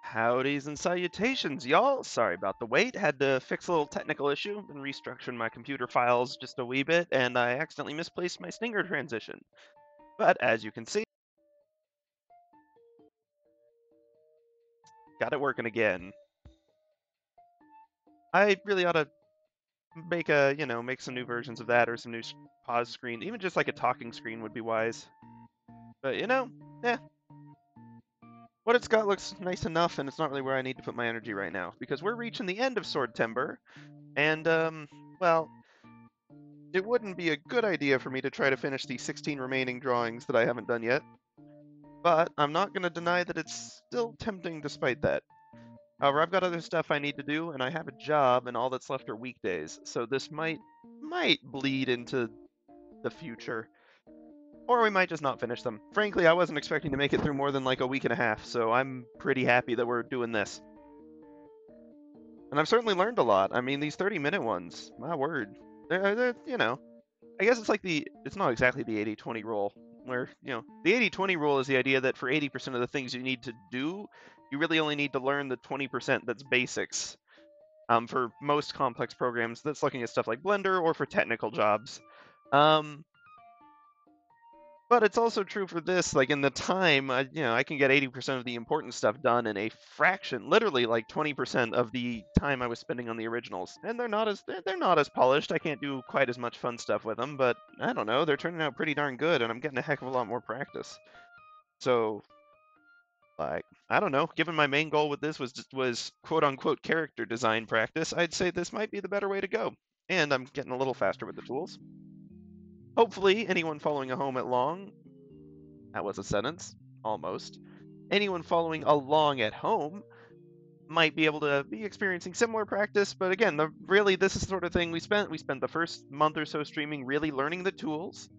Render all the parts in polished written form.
Howdys and salutations, y'all! Sorry about the wait. Had to fix a little technical issue. Been restructuring my computer files just a wee bit, and I accidentally misplaced my stinger transition. But as you can see, got it working again. I really ought to make make some new versions of that or some new pause screen. Even just like a talking screen would be wise. But what it's got looks nice enough, and it's not really where I need to put my energy right now because we're reaching the end of Swordtember, and well, it wouldn't be a good idea for me to try to finish the 16 remaining drawings that I haven't done yet, but I'm not going to deny that it's still tempting despite that. However, I've got other stuff I need to do, and I have a job, and all that's left are weekdays, so this might bleed into the future. Or we might just not finish them. Frankly, I wasn't expecting to make it through more than like a week and a half, so I'm pretty happy that we're doing this. And I've certainly learned a lot. I mean, these 30-minute ones, my word. They're I guess it's not exactly the 80-20 rule, where, the 80-20 rule is the idea that for 80% of the things you need to do, you really only need to learn the 20% that's basics. For most complex programs, that's looking at stuff like Blender or for technical jobs. But it's also true for this, like in the time, I can get 80% of the important stuff done in a fraction, literally like 20% of the time I was spending on the originals. And they're not as polished. I can't do quite as much fun stuff with them, but I don't know, they're turning out pretty darn good, and I'm getting a heck of a lot more practice. So, like, I don't know, given my main goal with this was quote unquote character design practice, I'd say this might be the better way to go. And I'm getting a little faster with the tools. Hopefully, anyone following along, that was a sentence, almost, anyone following along at home might be able to be experiencing similar practice, but again, really this is the sort of thing we spent the first month or so streaming really learning the tools,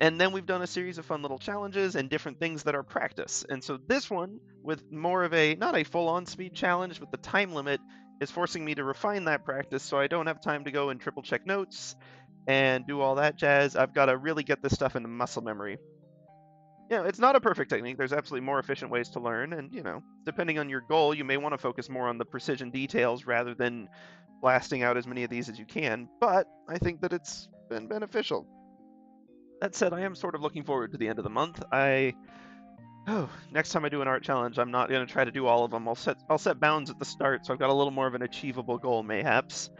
and then we've done a series of fun little challenges and different things that are practice. And so this one, with more of a, not a full-on speed challenge, but the time limit is forcing me to refine that practice so I don't have time to go and triple check notes and do all that jazz. I've got to really get this stuff into muscle memory. It's not a perfect technique. There's absolutely more efficient ways to learn, and, depending on your goal, you may want to focus more on the precision details rather than blasting out as many of these as you can, but I think that it's been beneficial. That said, I am sort of looking forward to the end of the month. Next time I do an art challenge, I'm not going to try to do all of them. I'll set bounds at the start, so I've got a little more of an achievable goal, mayhaps.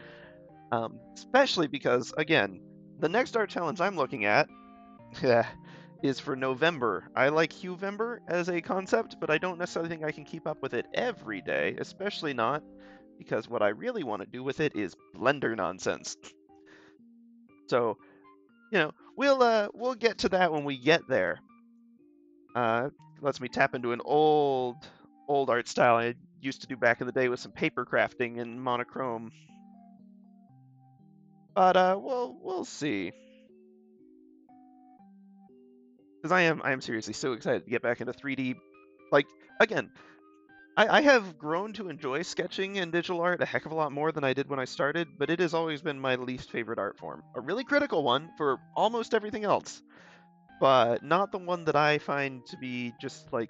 Especially because, again, the next art challenge I'm looking at, is for November. I like Huevember as a concept, but I don't necessarily think I can keep up with it every day, especially not because what I really want to do with it is Blender nonsense. So, we'll get to that when we get there. Lets me tap into an old art style I used to do back in the day with some paper crafting and monochrome. But we'll see. Because I am seriously so excited to get back into 3D. Like, again, I have grown to enjoy sketching and digital art a heck of a lot more than I did when I started, but it has always been my least favorite art form. A really critical one for almost everything else, but not the one that I find to be just like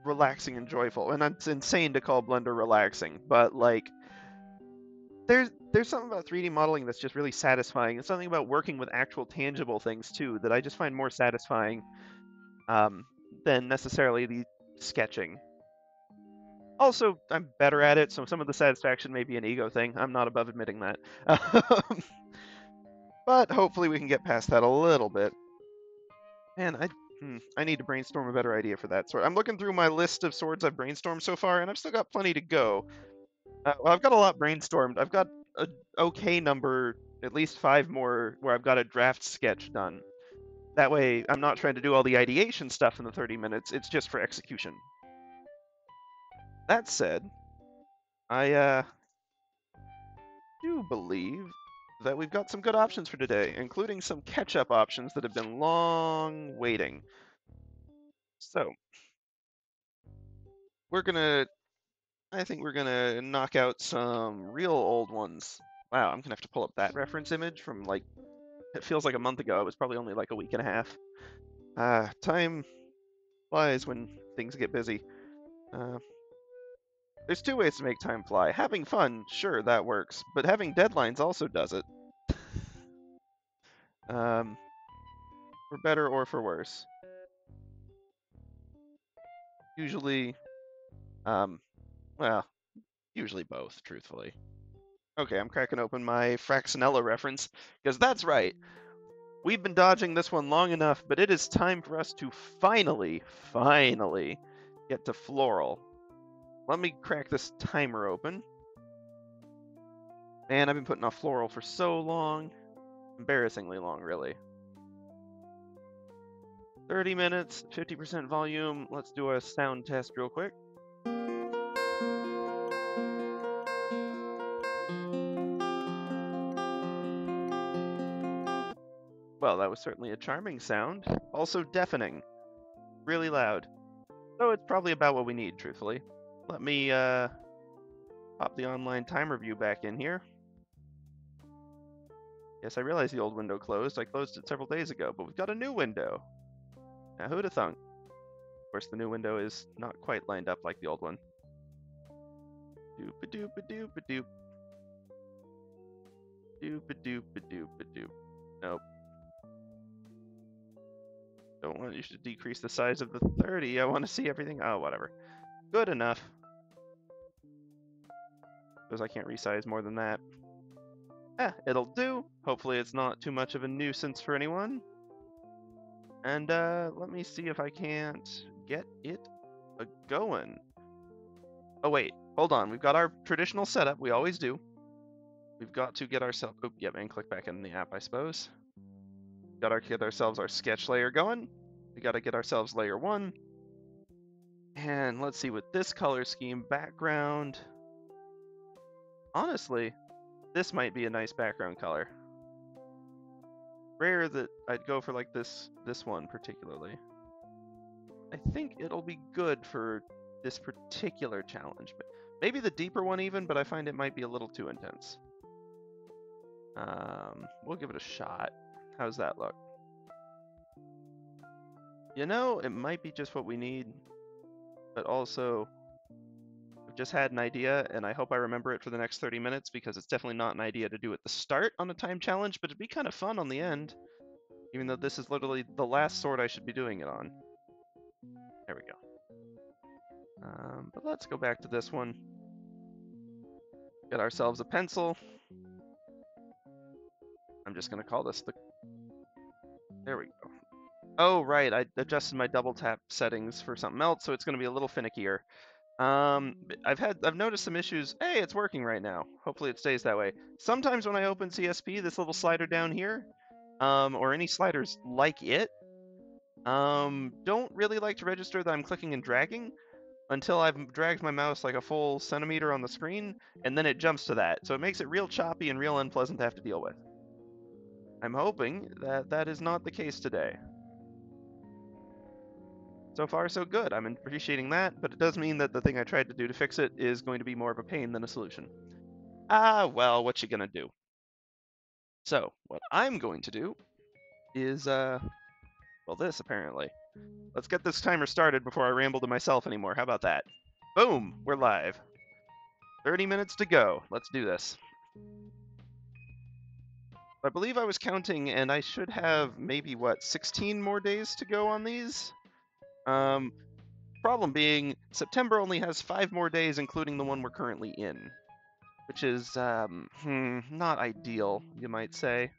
relaxing and joyful. And it's insane to call Blender relaxing, but like there's something about 3D modeling that's just really satisfying, and something about working with actual tangible things too that I just find more satisfying um, than necessarily the sketching. Also, I'm better at it, so some of the satisfaction may be an ego thing. I'm not above admitting that. But hopefully we can get past that a little bit. Man, I need to brainstorm a better idea for that sword. I'm looking through my list of swords I've brainstormed so far, and I've still got plenty to go. Well, I've got a lot brainstormed. I've got an okay number, at least 5 more, where I've got a draft sketch done. That way, I'm not trying to do all the ideation stuff in the 30 minutes. It's just for execution. That said, I do believe that we've got some good options for today, including some catch-up options that have been long waiting. So, I think we're gonna knock out some real old ones. Wow, I'm gonna have to pull up that reference image from like, it feels like a month ago. It was probably only like a week and a half. Time flies when things get busy. There's 2 ways to make time fly. Having fun, sure, that works, but having deadlines also does it. For better or for worse. Usually, well, usually both, truthfully. Okay, I'm cracking open my Fraxinella reference, because that's right. We've been dodging this one long enough, but it is time for us to finally get to Floral. Let me crack this timer open. Man, I've been putting off Floral for so long. Embarrassingly long, really. 30 minutes, 50% volume. Let's do a sound test real quick. Well, that was certainly a charming sound. Also deafening. Really loud. So it's probably about what we need, truthfully. Let me pop the online timer view back in here. Yes, I realize the old window closed. I closed it several days ago, but we've got a new window. Now, who'd have thunk? Of course, the new window is not quite lined up like the old one. Doop-a-doop-a-doop-a-doop. Doop-a-doop-a-doop-a-doop. Nope. Don't want you to decrease the size of the 30. I want to see everything. Oh, whatever. Good enough. Because I can't resize more than that. It'll do. Hopefully it's not too much of a nuisance for anyone. And let me see if I can't get it going. Oh wait, hold on. We've got our traditional setup. We always do. We've got to get ourselves. Oh, yep, and click back in the app, I suppose. Got to get ourselves our sketch layer going. We got to get ourselves layer 1. And let's see, with this color scheme, background. Honestly, this might be a nice background color. Rare that I'd go for like this one particularly. I think it'll be good for this particular challenge. Maybe the deeper one even, but I find it might be a little too intense. We'll give it a shot. How's that look? You know, it might be just what we need, but also I've just had an idea, and I hope I remember it for the next 30 minutes, because it's definitely not an idea to do at the start on a time challenge, but it'd be kind of fun on the end, even though this is literally the last sword I should be doing it on. There we go. But let's go back to this one. Get ourselves a pencil. I'm just going to call this the... There we go. Oh, right, I adjusted my double tap settings for something else, so it's going to be a little finickier. I've noticed some issues. Hey, it's working right now. Hopefully it stays that way. Sometimes when I open CSP, this little slider down here, or any sliders like it, don't really like to register that I'm clicking and dragging. until I've dragged my mouse like a full centimeter on the screen, and then it jumps to that. So it makes it real choppy and real unpleasant to have to deal with. I'm hoping that that is not the case today. So far, so good. I'm appreciating that, but it does mean that the thing I tried to do to fix it is going to be more of a pain than a solution. Ah, well, what you gonna do? So, what I'm going to do is, well, this apparently. Let's get this timer started before I ramble to myself anymore. How about that? Boom, we're live. 30 minutes to go. Let's do this. I believe I was counting, and I should have maybe, what, 16 more days to go on these? Um, problem being, September only has 5 more days, including the one we're currently in, which is, not ideal, you might say.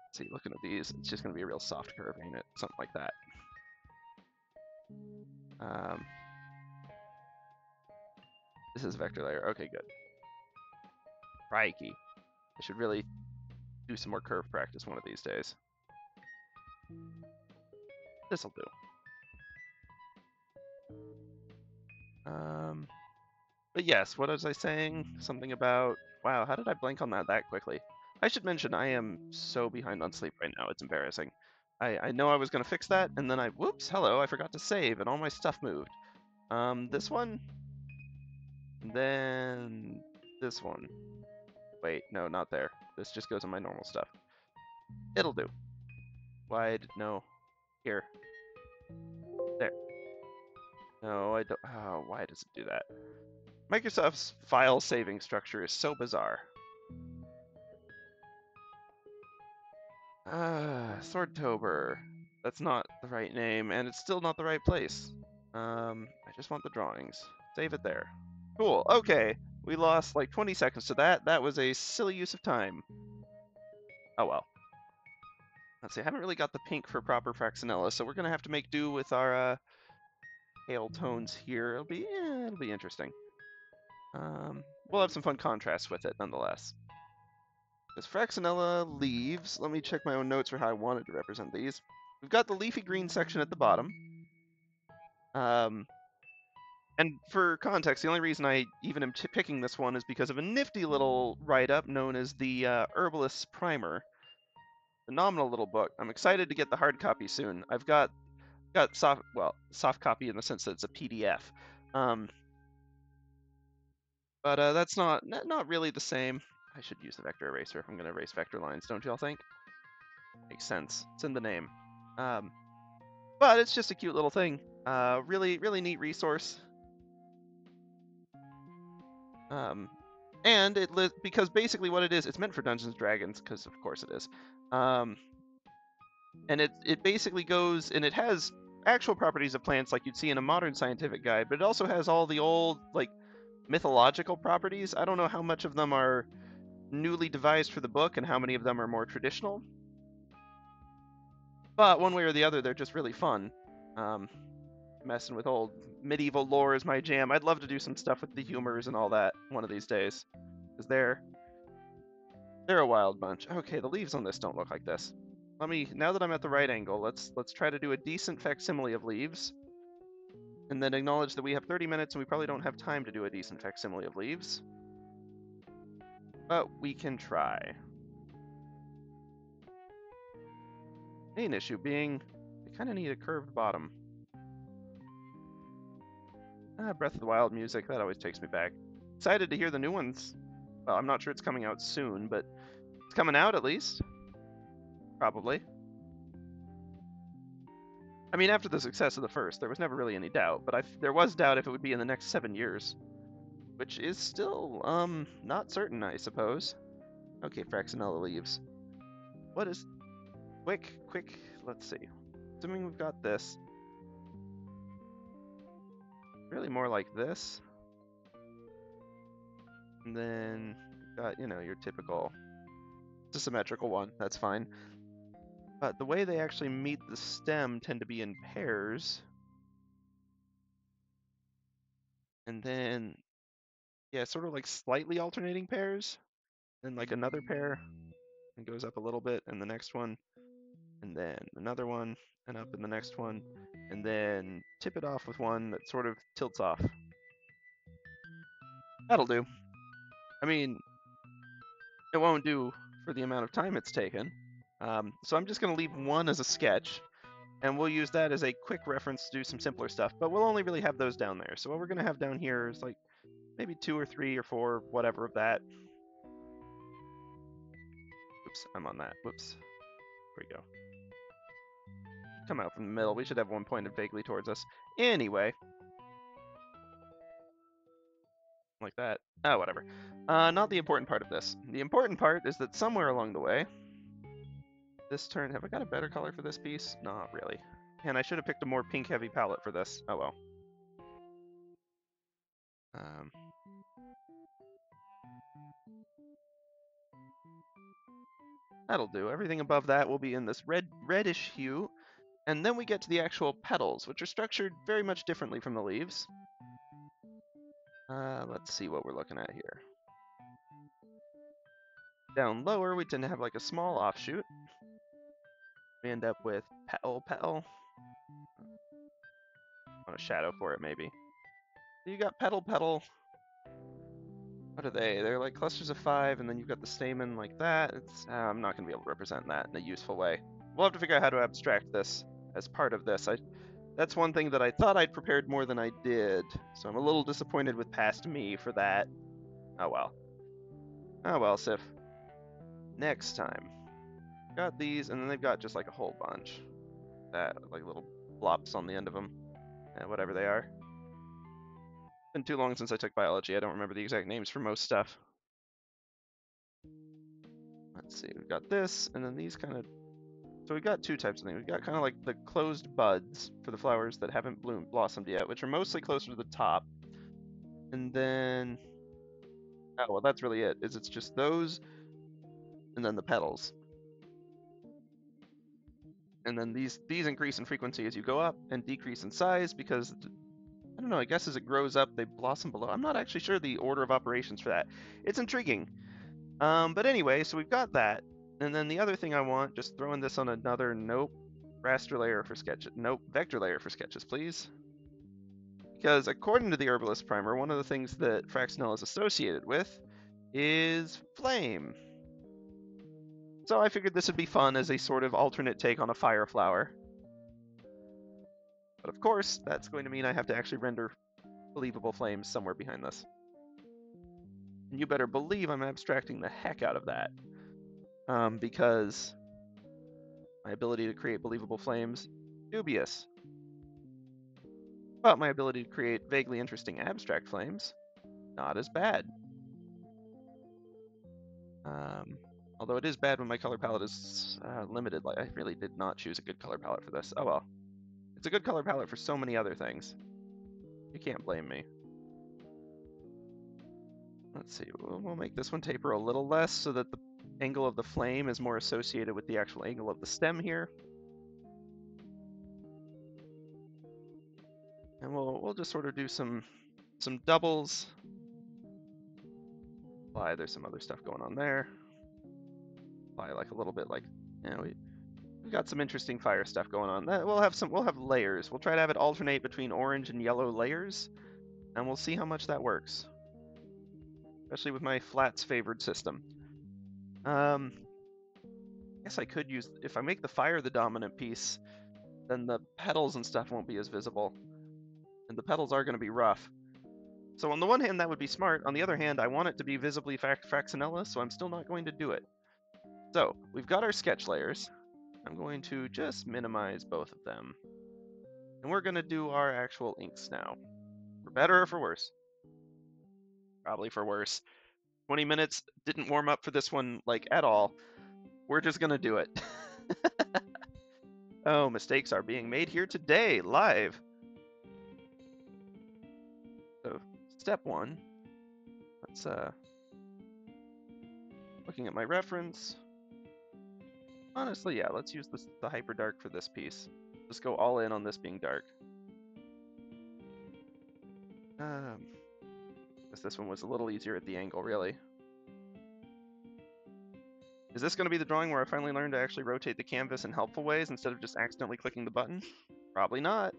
Let's see, looking at these, it's just going to be a real soft curve, ain't it? Something like that. Um, this is vector layer. Okay, good. Crikey. I should really do some more curve practice one of these days. This'll do. But yes, what was I saying? Something about, wow, how did I blank on that quickly? I should mention I am so behind on sleep right now, it's embarrassing. I know I was going to fix that, and then whoops, hello, I forgot to save, and all my stuff moved. This one, and then this one. Wait, no, not there. This just goes on my normal stuff. It'll do. Wide, no, here, there. No, I don't, oh, why does it do that? Microsoft's file saving structure is so bizarre. Swordtember. That's not the right name, and it's still not the right place. I just want the drawings. Save it there. Cool, okay. We lost like 20 seconds to that. That was a silly use of time. Oh well. Let's see, I haven't really got the pink for proper Fraxinella, so we're gonna have to make do with our pale tones here. It'll be interesting. We'll have some fun contrasts with it nonetheless. As Fraxinella leaves, let me check my own notes for how I wanted to represent these. We've got the leafy green section at the bottom. And for context, the only reason I even am picking this one is because of a nifty little write-up known as the Herbalist's Primer. Phenomenal little book. I'm excited to get the hard copy soon. I've got soft copy in the sense that it's a PDF. But that's not really the same. I should use the vector eraser if I'm going to erase vector lines, don't y'all think? Makes sense. It's in the name. But it's just a cute little thing. Really, really neat resource. And because basically what it is, it's meant for Dungeons and Dragons, because of course it is. And it basically goes, and it has actual properties of plants like you'd see in a modern scientific guide, but it also has all the old, like, mythological properties. I don't know how much of them are newly devised for the book and how many of them are more traditional. But one way or the other, they're just really fun. Messing with old medieval lore is my jam. I'd love to do some stuff with the humors and all that one of these days, because they're a wild bunch. Okay, the leaves on this don't look like this. Now that I'm at the right angle, let's try to do a decent facsimile of leaves, and then acknowledge that we have 30 minutes and we probably don't have time to do a decent facsimile of leaves. But we can try. Main issue being, I kind of need a curved bottom. Breath of the Wild music, that always takes me back. Excited to hear the new ones. Well, I'm not sure it's coming out soon, but it's coming out at least. Probably. I mean, after the success of the first, there was never really any doubt, but there was doubt if it would be in the next 7 years. Which is still, not certain, I suppose. Okay, Fraxinella leaves. What is... Quick, let's see. Assuming we've got this. Really more like this. And then, got, your typical... It's a symmetrical one, that's fine. But the way they actually meet the stem tend to be in pairs. And then, yeah, sort of like slightly alternating pairs. Then like another pair. And goes up a little bit, and the next one. and then another one, and up in the next one, and then tip it off with one that sort of tilts off. That'll do. I mean, it won't do for the amount of time it's taken. So I'm just going to leave one as a sketch, and we'll use that as a quick reference to do some simpler stuff, but we'll only really have those down there. So what we're going to have down here is like maybe 2 or 3 or 4, whatever of that. Oops, I'm on that. Whoops. There we go. Come out from the middle. We should have one pointed vaguely towards us. Anyway. Like that. Oh, whatever. Not the important part of this. The important part is that somewhere along the way, this turn, have I got a better color for this piece? Not really. And I should have picked a more pink heavy palette for this. Oh well. That'll do. Everything above that will be in this reddish hue. And then we get to the actual petals, which are structured very much differently from the leaves. Let's see what we're looking at here. Down lower, we tend to have like a small offshoot. We end up with petal. On a shadow for it, maybe. So you got petal. What are they? They're like clusters of 5, and then you've got the stamen like that. I'm not going to be able to represent that in a useful way. We'll have to figure out how to abstract this as part of this. That's one thing that I thought I'd prepared more than I did, so I'm a little disappointed with past me for that. Oh well. Oh well, Sif. Next time. Got these, and then they've got just like a whole bunch. That, like little blops on the end of them. Whatever they are. Been too long since I took biology. I don't remember the exact names for most stuff. Let's see, we've got this, and then these kind of... So we've got two types of things. We've got kind of like the closed buds for the flowers that haven't blossomed yet, which are mostly closer to the top. And then... Oh, well, that's really it. It's just those, and then the petals. And then these increase in frequency as you go up, and decrease in size, because... I don't know, I guess as it grows up, they blossom below. I'm not actually sure the order of operations for that. It's intriguing. But anyway, so we've got that. And then the other thing I want, just throwing this on another raster layer for sketches. Vector layer for sketches, please. Because according to the Herbalist Primer, one of the things that Fraxinella is associated with is flame. So I figured this would be fun as a sort of alternate take on a fire flower. But of course, that's going to mean I have to actually render believable flames somewhere behind this. And you better believe I'm abstracting the heck out of that. Because my ability to create believable flames, dubious. But my ability to create vaguely interesting abstract flames, not as bad. Although it is bad when my color palette is limited. Like, I really did not choose a good color palette for this. Oh well. It's a good color palette for so many other things. You can't blame me. Let's see, we'll make this one taper a little less so that the angle of the flame is more associated with the actual angle of the stem here. And we'll just sort of do some doubles. Apply, there's some other stuff going on there. Apply like a little bit like, you know, we've got some interesting fire stuff going on. We'll have layers. We'll try to have it alternate between orange and yellow layers, and we'll see how much that works. Especially with my flats favored system. I guess I could use, if I make the fire the dominant piece, then the petals and stuff won't be as visible. And the petals are going to be rough. So on the one hand, that would be smart. On the other hand, I want it to be visibly Fraxinella, so I'm still not going to do it. So, we've got our sketch layers. I'm going to just minimize both of them. And we're going to do our actual inks now. For better or for worse? Probably for worse. 20 minutes, didn't warm up for this one, like, at all. We're just going to do it. Oh, mistakes are being made here today, live. So, step 1. Let's, looking at my reference. Honestly, yeah, let's use the hyper dark for this piece. Just go all in on this being dark. Guess this one was a little easier at the angle, really. Is this going to be the drawing where I finally learn to actually rotate the canvas in helpful ways instead of just accidentally clicking the button? Probably not.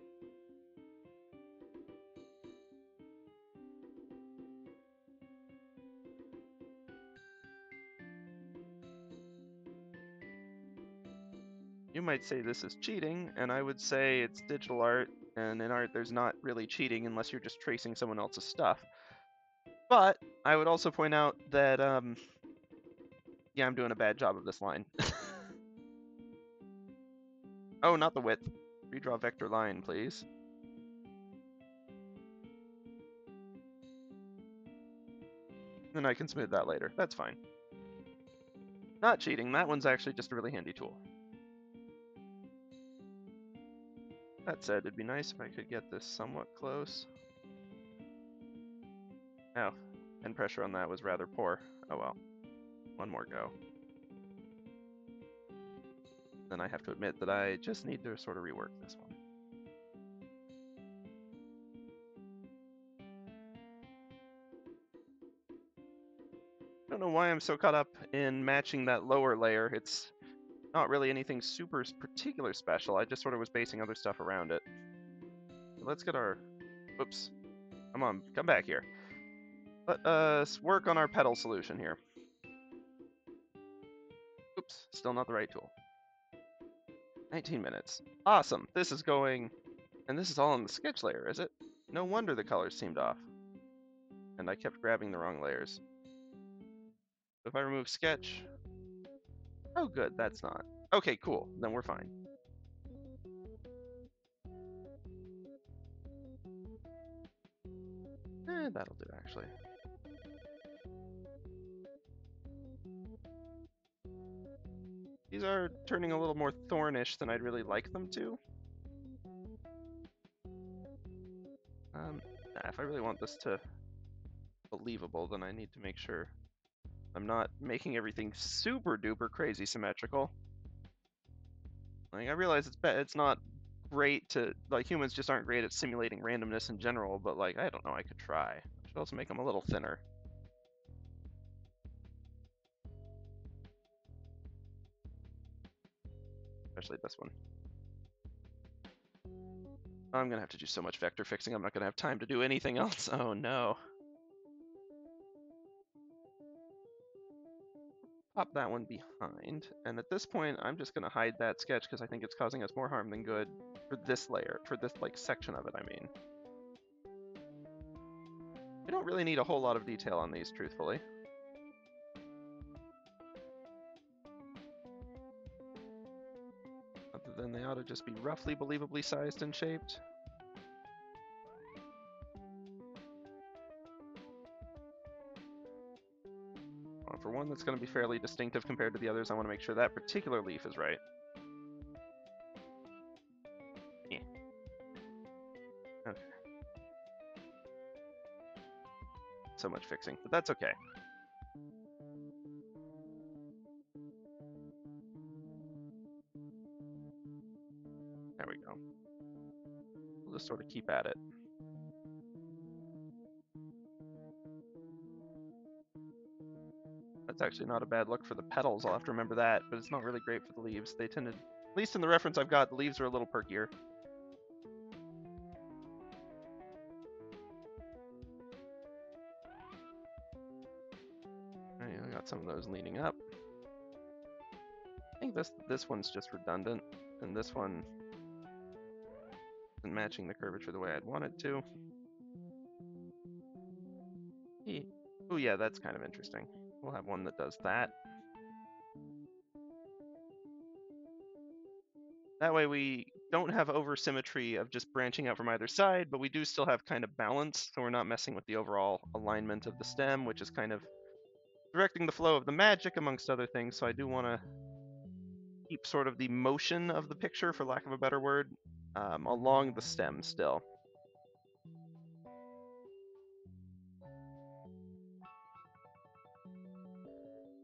You might say this is cheating, and I would say it's digital art, and in art there's not really cheating unless you're just tracing someone else's stuff. But I would also point out that, yeah, I'm doing a bad job of this line. Oh, not the width. Redraw vector line, please. Then I can smooth that later. That's fine. Not cheating. That one's actually just a really handy tool. That said, it'd be nice if I could get this somewhat close. Oh, and pressure on that was rather poor. Oh well. One more go. Then I have to admit that I just need to sort of rework this one. I don't know why I'm so caught up in matching that lower layer. It's not really anything super particular special. I just sort of was basing other stuff around it. So let's get our... Oops. Come on, come back here. Let us work on our petal solution here. Oops, still not the right tool. 19 minutes. Awesome. This is going... And this is all on the sketch layer, is it? No wonder the colors seemed off. And I kept grabbing the wrong layers. If I remove sketch... Oh good, that's not. Okay, cool. Then we're fine. That'll do, actually. These are turning a little more thornish than I'd really like them to. If I really want this to be believable, then I need to make sure I'm not making everything super duper crazy symmetrical. Like, I realize it's not great to, like, humans just aren't great at simulating randomness in general, but, like, I don't know, I could try. I should also make them a little thinner. Especially this one. I'm gonna have to do so much vector fixing, I'm not gonna have time to do anything else. Oh no. Pop that one behind, and at this point I'm just gonna hide that sketch because I think it's causing us more harm than good for this layer, for this like section of it, I mean. I don't really need a whole lot of detail on these, truthfully. Other than they ought to just be roughly believably sized and shaped. For one that's going to be fairly distinctive compared to the others, I want to make sure that particular leaf is right. Yeah. Okay. So much fixing, but that's okay. There we go. We'll just sort of keep at it. That's actually not a bad look for the petals, I'll have to remember that, but it's not really great for the leaves. They tended, at least in the reference I've got, the leaves are a little perkier. Alright, I got some of those leaning up. I think this one's just redundant, and this one isn't matching the curvature the way I'd want it to. Oh yeah, that's kind of interesting. We'll have one that does that. That way we don't have over-symmetry of just branching out from either side, but we do still have kind of balance, so we're not messing with the overall alignment of the stem, which is kind of directing the flow of the magic, amongst other things, so I do want to keep sort of the motion of the picture, for lack of a better word, along the stem still.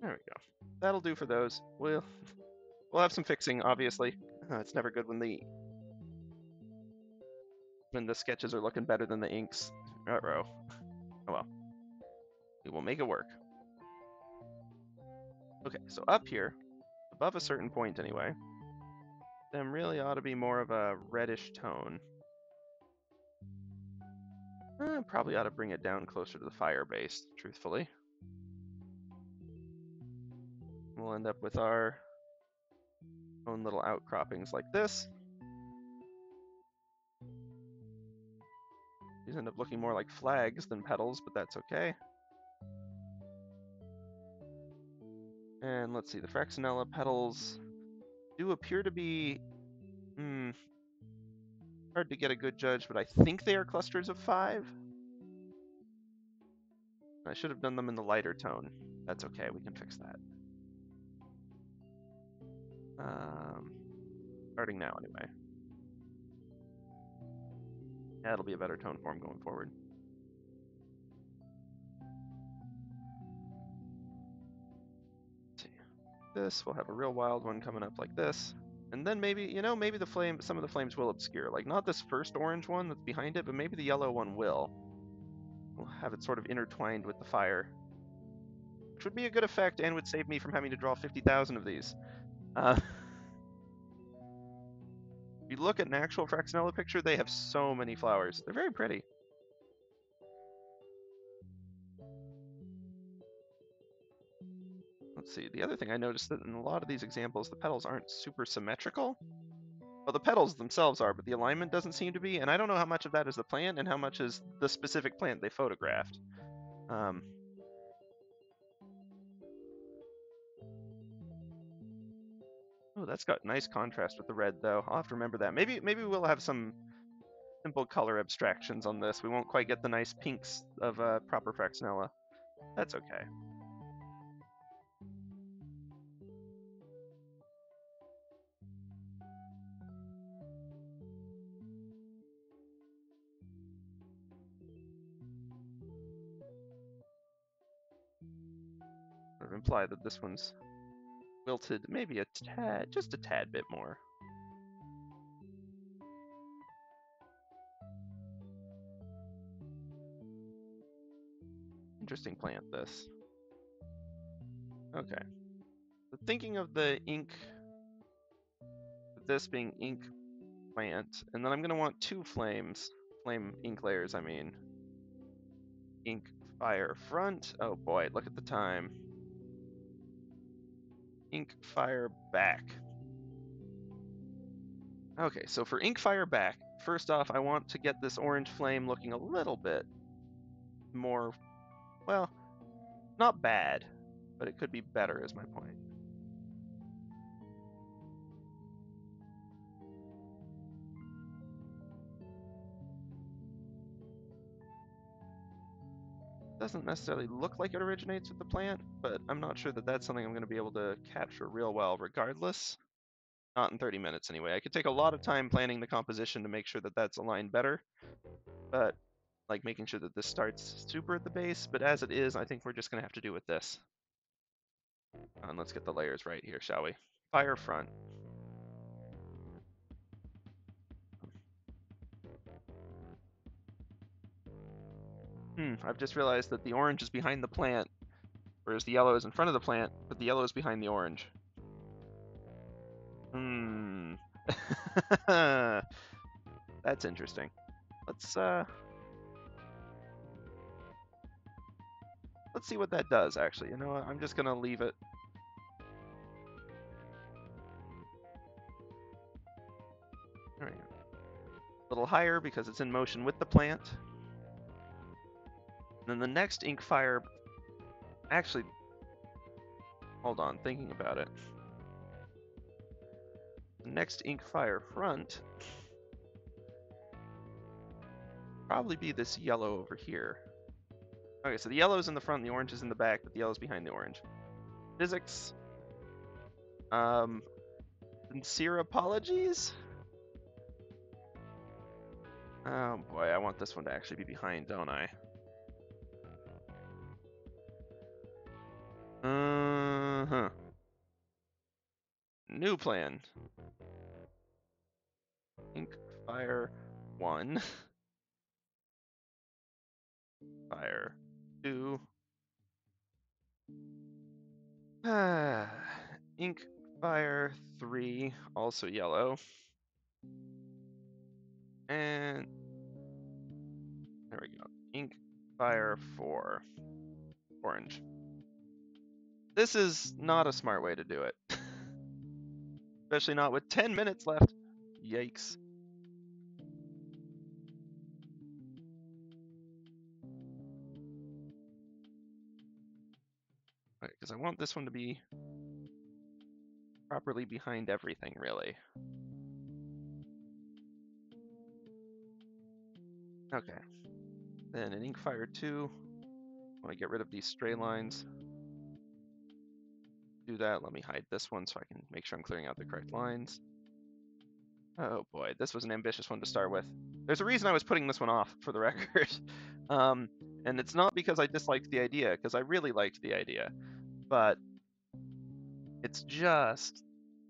There we go. That'll do for those. We'll have some fixing, obviously. It's never good when the sketches are looking better than the inks. Uh-oh. Oh well. We will make it work. Okay, so up here, above a certain point anyway, them really ought to be more of a reddish tone. Probably ought to bring it down closer to the fire base, truthfully. We'll end up with our own little outcroppings like this. These end up looking more like flags than petals, but that's okay. And let's see, the Fraxinella petals do appear to be hard to get a good judge, but I think they are clusters of 5. I should have done them in the lighter tone. That's okay, we can fix that. Starting now, anyway. That'll be a better tone form going forward. Let's see. This, we'll have a real wild one coming up like this. And then maybe, maybe some of the flames will obscure. Like, not this first orange one that's behind it, but maybe the yellow one will. We'll have it sort of intertwined with the fire, which would be a good effect and would save me from having to draw 50,000 of these. If you look at an actual Fraxinella picture, they have so many flowers. They're very pretty. Let's see, the other thing I noticed that in a lot of these examples, the petals aren't super symmetrical. Well, the petals themselves are, but the alignment doesn't seem to be, and I don't know how much of that is the plant and how much is the specific plant they photographed. Oh, that's got nice contrast with the red, though. I'll have to remember that. Maybe we'll have some simple color abstractions on this. We won't quite get the nice pinks of proper Fraxinella. That's okay. Sort of imply that this one's wilted maybe a tad, just a tad bit more. Interesting plant, this. Okay. So thinking of the ink, this being ink plant, and then I'm going to want 2 flame ink layers, I mean. Ink fire front. Oh boy, look at the time. Ink fire back. Okay, so for ink fire back, first off, I want to get this orange flame looking a little bit more, well, not bad, but it could be better is my point. Doesn't necessarily look like it originates with the plant, but I'm not sure that that's something I'm going to be able to capture real well regardless. Not in 30 minutes anyway. I could take a lot of time planning the composition to make sure that that's aligned better, but like making sure that this starts super at the base, but as it is, I think we're just going to have to do with this. And let's get the layers right here, shall we? Fire front. I've just realized that the orange is behind the plant, whereas the yellow is in front of the plant, but the yellow is behind the orange. That's interesting. Let's see what that does, actually. You know what? I'm just going to leave it. All right. A little higher because it's in motion with the plant. And then the next ink fire, actually, hold on, thinking about it. The next ink fire front probably be this yellow over here. Okay, so the yellow is in the front, the orange is in the back, but the yellow is behind the orange. Physics. Sincere apologies. Oh boy, I want this one to actually be behind, don't I? New plan. Ink fire 1. Fire 2. Ink Fire 3, also yellow. And there we go. Ink Fire 4, orange. This is not a smart way to do it. Especially not with 10 minutes left. Yikes. Because I want this one to be properly behind everything, really. Okay. Then in Inkfire 2, I want to get rid of these stray lines. Do that. Let me hide this one so I can make sure I'm clearing out the correct lines. Oh boy, this was an ambitious one to start with. There's a reason I was putting this one off, for the record. And it's not because I disliked the idea, because I really liked the idea. But it's just,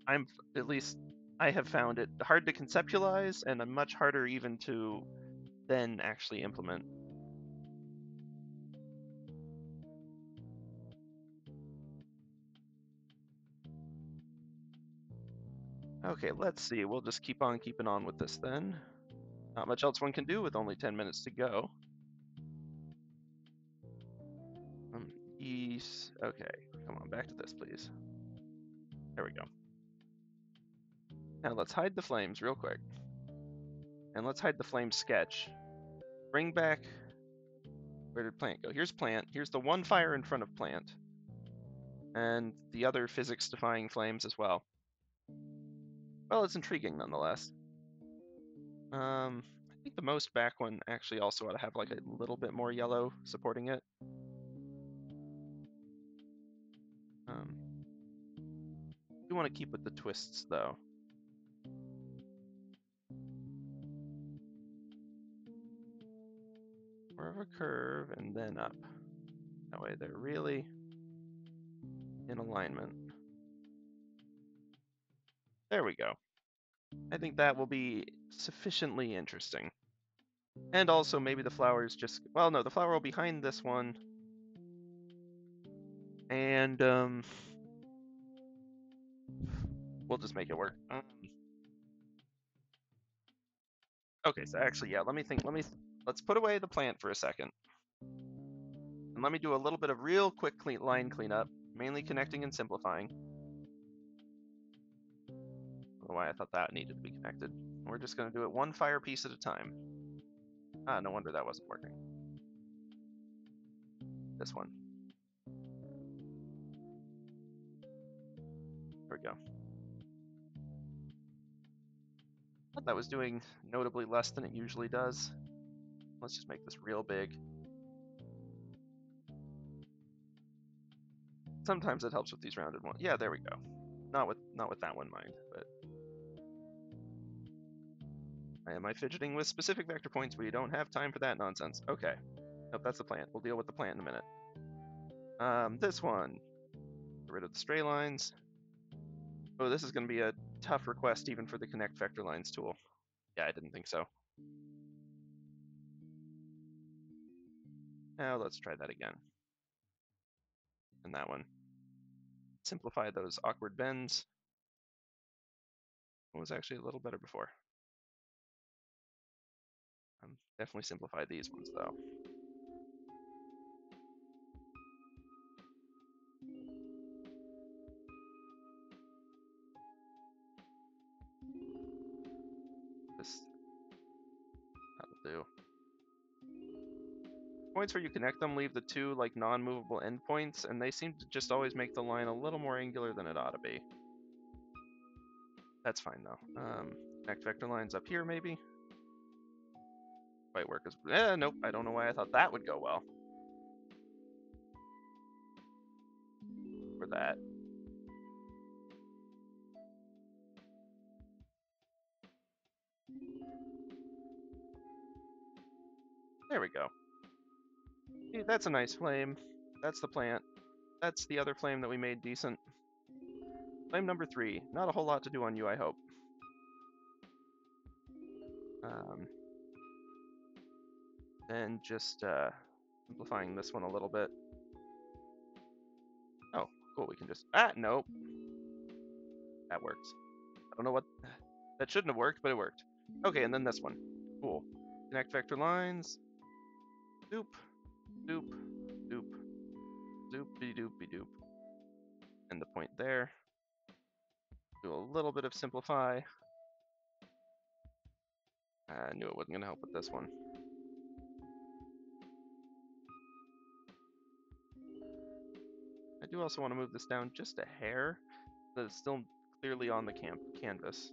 at least I have found it hard to conceptualize and much harder even to then actually implement. Okay, let's see. We'll just keep on keeping on with this then. Not much else one can do with only 10 minutes to go. East. Okay, come on, back to this, please. There we go. Now let's hide the flames real quick. And let's hide the flame sketch. Bring back. Where did plant go? Here's plant. Here's the one fire in front of plant. And the other physics defying flames as well. Well, it's intriguing nonetheless. I think the most back one actually also ought to have like a little bit more yellow supporting it. You want to keep with the twists though. More of a curve and then up. That way they're really in alignment. There we go. I think that will be sufficiently interesting. And also maybe the flowers just, well, no, the flower will be behind this one. And we'll just make it work. Okay, so actually, yeah, let me think. Let's put away the plant for a second. And let me do a little bit of real quick line cleanup, mainly connecting and simplifying. I don't know why I thought that needed to be connected. We're just going to do it one fire piece at a time. Ah, no wonder that wasn't working. This one. There we go. Thought that was doing notably less than it usually does. Let's just make this real big. Sometimes it helps with these rounded ones. Yeah, there we go. Not with that one, mind, but am I fidgeting with specific vector points? We don't have time for that nonsense. Okay. Nope, that's the plant. We'll deal with the plant in a minute. This one. Get rid of the stray lines. Oh, this is going to be a tough request even for the connect vector lines tool. Yeah, I didn't think so. Now let's try that again. And that one. Simplify those awkward bends. It was actually a little better before. Definitely simplify these ones though. That'll do. Points where you connect them leave the two like non-movable endpoints, and they seem to just always make the line a little more angular than it ought to be. That's fine though. Connect vector lines up here maybe. Might work as nope. I don't know why I thought that would go well. For that. There we go. See, that's a nice flame. That's the plant. That's the other flame that we made decent. Flame number 3. Not a whole lot to do on you, I hope. And just simplifying this one a little bit. Oh, cool. We can just nope. That works. I don't know what that shouldn't have worked, but it worked. Okay, and then this one. Cool. Connect vector lines. Doop, doop, doop, doopy doopy doop. And the point there. Do a little bit of simplify. I knew it wasn't going to help with this one. I do also want to move this down just a hair, so that it's still clearly on the canvas.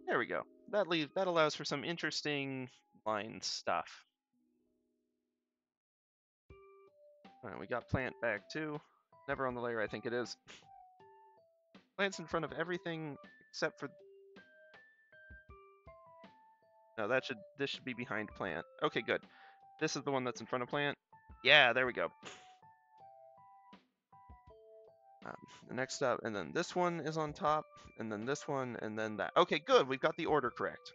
There we go. That allows for some interesting line stuff. All right, we got plant back too. Never on the layer, I think it is. Plant's in front of everything except for. No, this should be behind plant. Okay, good. This is the one that's in front of plant. Yeah, there we go. The next up, and then this one is on top, and then this one, and then that. Okay, good. We've got the order correct.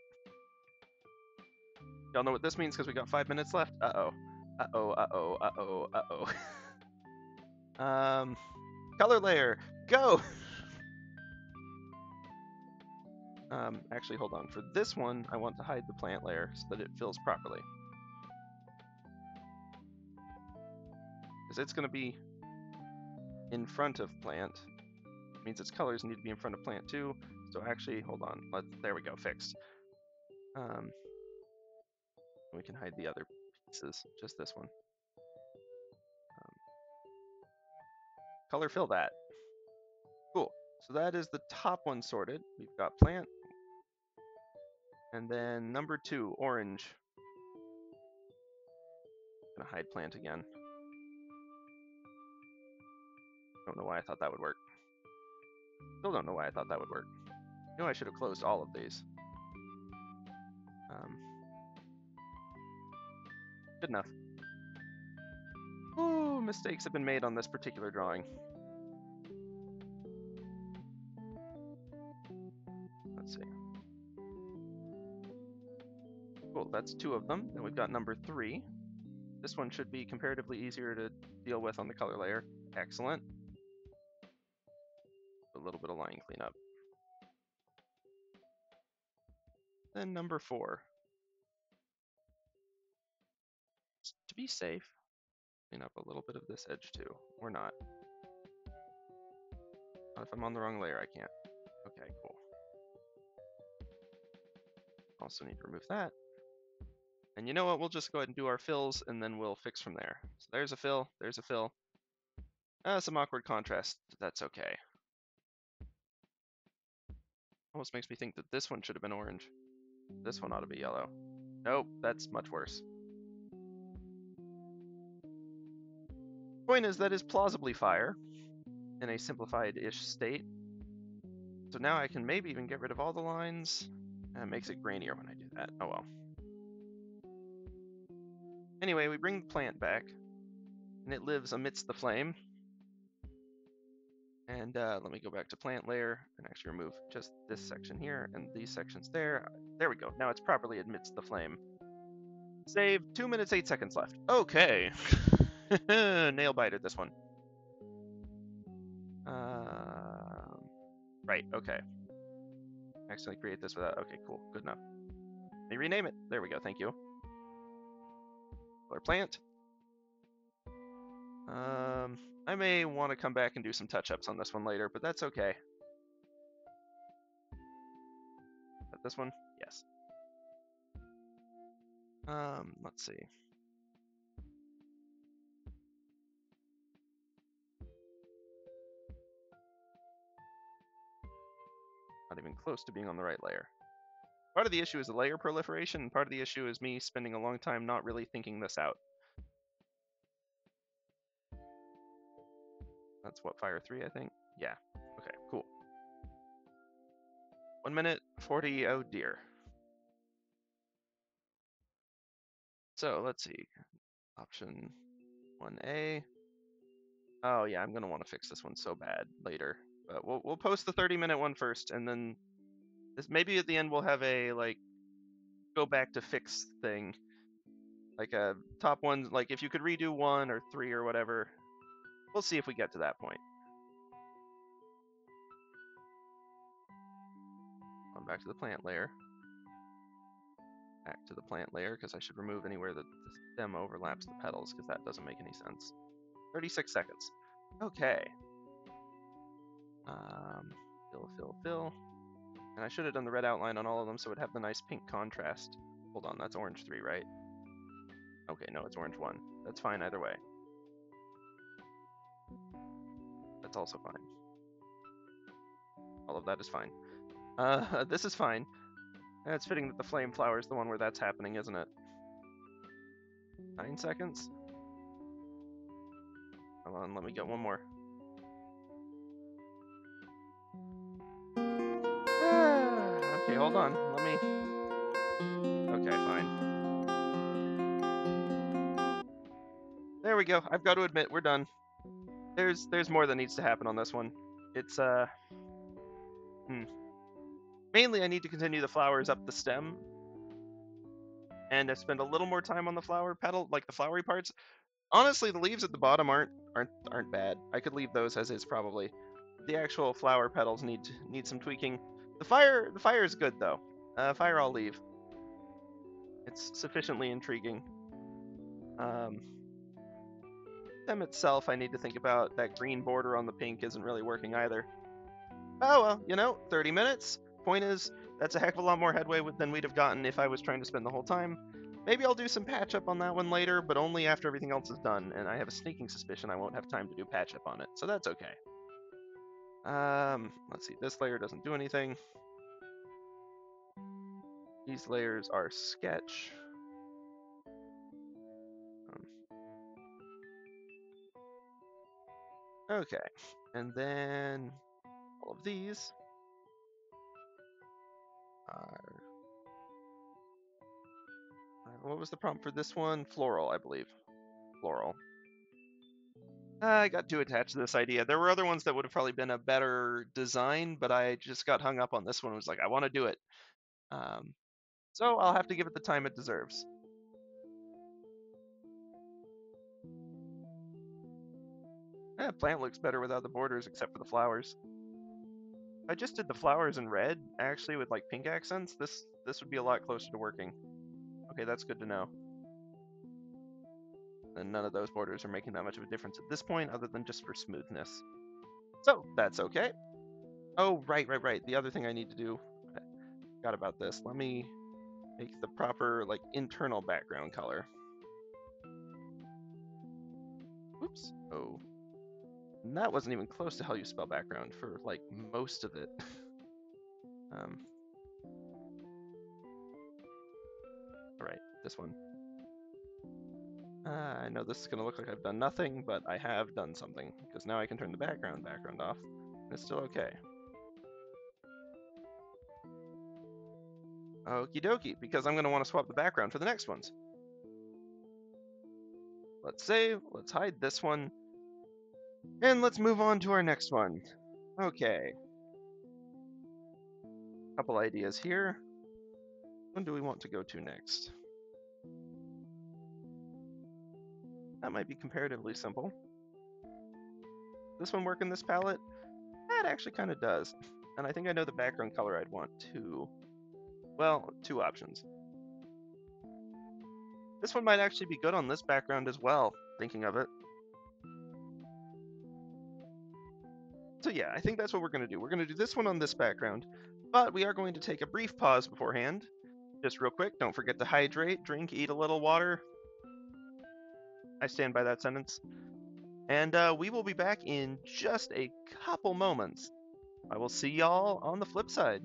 Y'all know what this means because we got 5 minutes left. Uh-oh. Uh-oh, uh-oh, uh-oh, uh-oh. Color layer, go! Actually, hold on. For this one, I want to hide the plant layer so that it fills properly. Because it's going to be in front of plant. It means its colors need to be in front of plant too. So actually, hold on. There we go, fixed. We can hide the other pieces, just this one. Color fill that. Cool. So that is the top one sorted. We've got plant. And then number 2, orange. Gonna hide plant again. Don't know why I thought that would work. Still don't know why I thought that would work. You know, I should have closed all of these. Good enough. Ooh, mistakes have been made on this particular drawing. Let's see. Cool, that's 2 of them. Then we've got number 3. This one should be comparatively easier to deal with on the color layer. Excellent. A little bit of line cleanup. Then number 4. To be safe, clean up a little bit of this edge too. Or not. If I'm on the wrong layer, I can't. Okay, cool. Also need to remove that. And you know what? We'll just go ahead and do our fills, and then we'll fix from there. So there's a fill. There's a fill. Some awkward contrast. That's okay. Almost makes me think that this one should have been orange. This one ought to be yellow. Nope, that's much worse. Point is, that is plausibly fire in a simplified-ish state. So now I can maybe even get rid of all the lines. It makes it grainier when I do that. Oh well. Anyway, we bring the plant back, and it lives amidst the flame. And let me go back to plant layer and actually remove just this section here and these sections there. There we go. Now it's properly amidst the flame. Save. 2 minutes, 8 seconds left. Okay. Nail biter this one. Right, okay. Accidentally create this without. Okay, cool. Good enough. Let me rename it. There we go. Thank you. Color plant. I may want to come back and do some touch-ups on this one later, but that's okay. This one? Yes. Let's see. Not even close to being on the right layer. Part of the issue is the layer proliferation, and part of the issue is me spending a long time not really thinking this out. That's what, Fire 3, I think? Yeah. Okay, cool. 1 minute, 40, oh dear. So, let's see. Option 1A. Oh yeah, I'm gonna want to fix this one so bad later. But we'll post the 30-minute one first, and then maybe at the end we'll have a, like, go back to fix thing. Like a top one, like if you could redo 1 or 3 or whatever. We'll see if we get to that point. On back to the plant layer. Back to the plant layer, because I should remove anywhere that the stem overlaps the petals, because that doesn't make any sense. 36 seconds. Okay. Fill. And I should have done the red outline on all of them so it'd have the nice pink contrast. Hold on, that's orange 3, right? Okay, no, it's orange 1. That's fine either way. That's also fine. All of that is fine. This is fine. And it's fitting that the flame flower is the one where that's happening, isn't it? 9 seconds? Hold on, let me get one more. Okay, hold on. Let me... Okay, fine. There we go. I've got to admit, we're done. There's more that needs to happen on this one. It's, Mainly, I need to continue the flowers up the stem. And I spend a little more time on the flower petal, like the flowery parts. Honestly, the leaves at the bottom aren't bad. I could leave those as is probably. The actual flower petals need some tweaking. The fire is good though. Fire I'll leave. It's sufficiently intriguing. Stem itself, I need to think about. That green border on the pink isn't really working either. Oh well, you know, 30 minutes. Point is, that's a heck of a lot more headway than we'd have gotten if I was trying to spend the whole time. Maybe I'll do some patch up on that one later, but only after everything else is done, and I have a sneaking suspicion I won't have time to do patch up on it, so that's okay. Let's see, this layer doesn't do anything. These layers are sketch. Okay, and then all of these are... What was the prompt for this one? Floral, I believe. Floral. I got too attached to this idea. There were other ones that would have probably been a better design, but I just got hung up on this one. It was like, I want to do it. So I'll have to give it the time it deserves. Plant looks better without the borders, except for the flowers. If I just did the flowers in red, actually with like pink accents, this would be a lot closer to working. Okay, that's good to know. And none of those borders are making that much of a difference at this point, other than just for smoothness. So that's okay. Oh, right. The other thing I need to do, I forgot about this. Let me make the proper like internal background color. Oops. Oh. And that wasn't even close to how you spell background for like most of it. All right, this one. I know this is gonna look like I've done nothing, but I have done something, because now I can turn the background off, and it's still okay. Okie dokie, because I'm gonna want to swap the background for the next ones. Let's save, let's hide this one, and let's move on to our next one. Okay. Couple ideas here. When do we want to go to next? That might be comparatively simple. This one work in this palette? That actually kind of does. And I think I know the background color I'd want too. Well, 2 options. This one might actually be good on this background as well, thinking of it. So yeah, I think that's what we're going to do. We're going to do this one on this background, but we are going to take a brief pause beforehand. Just real quick, don't forget to hydrate, drink, eat a little water. I stand by that sentence. And we will be back in just a couple moments. I will see y'all on the flip side.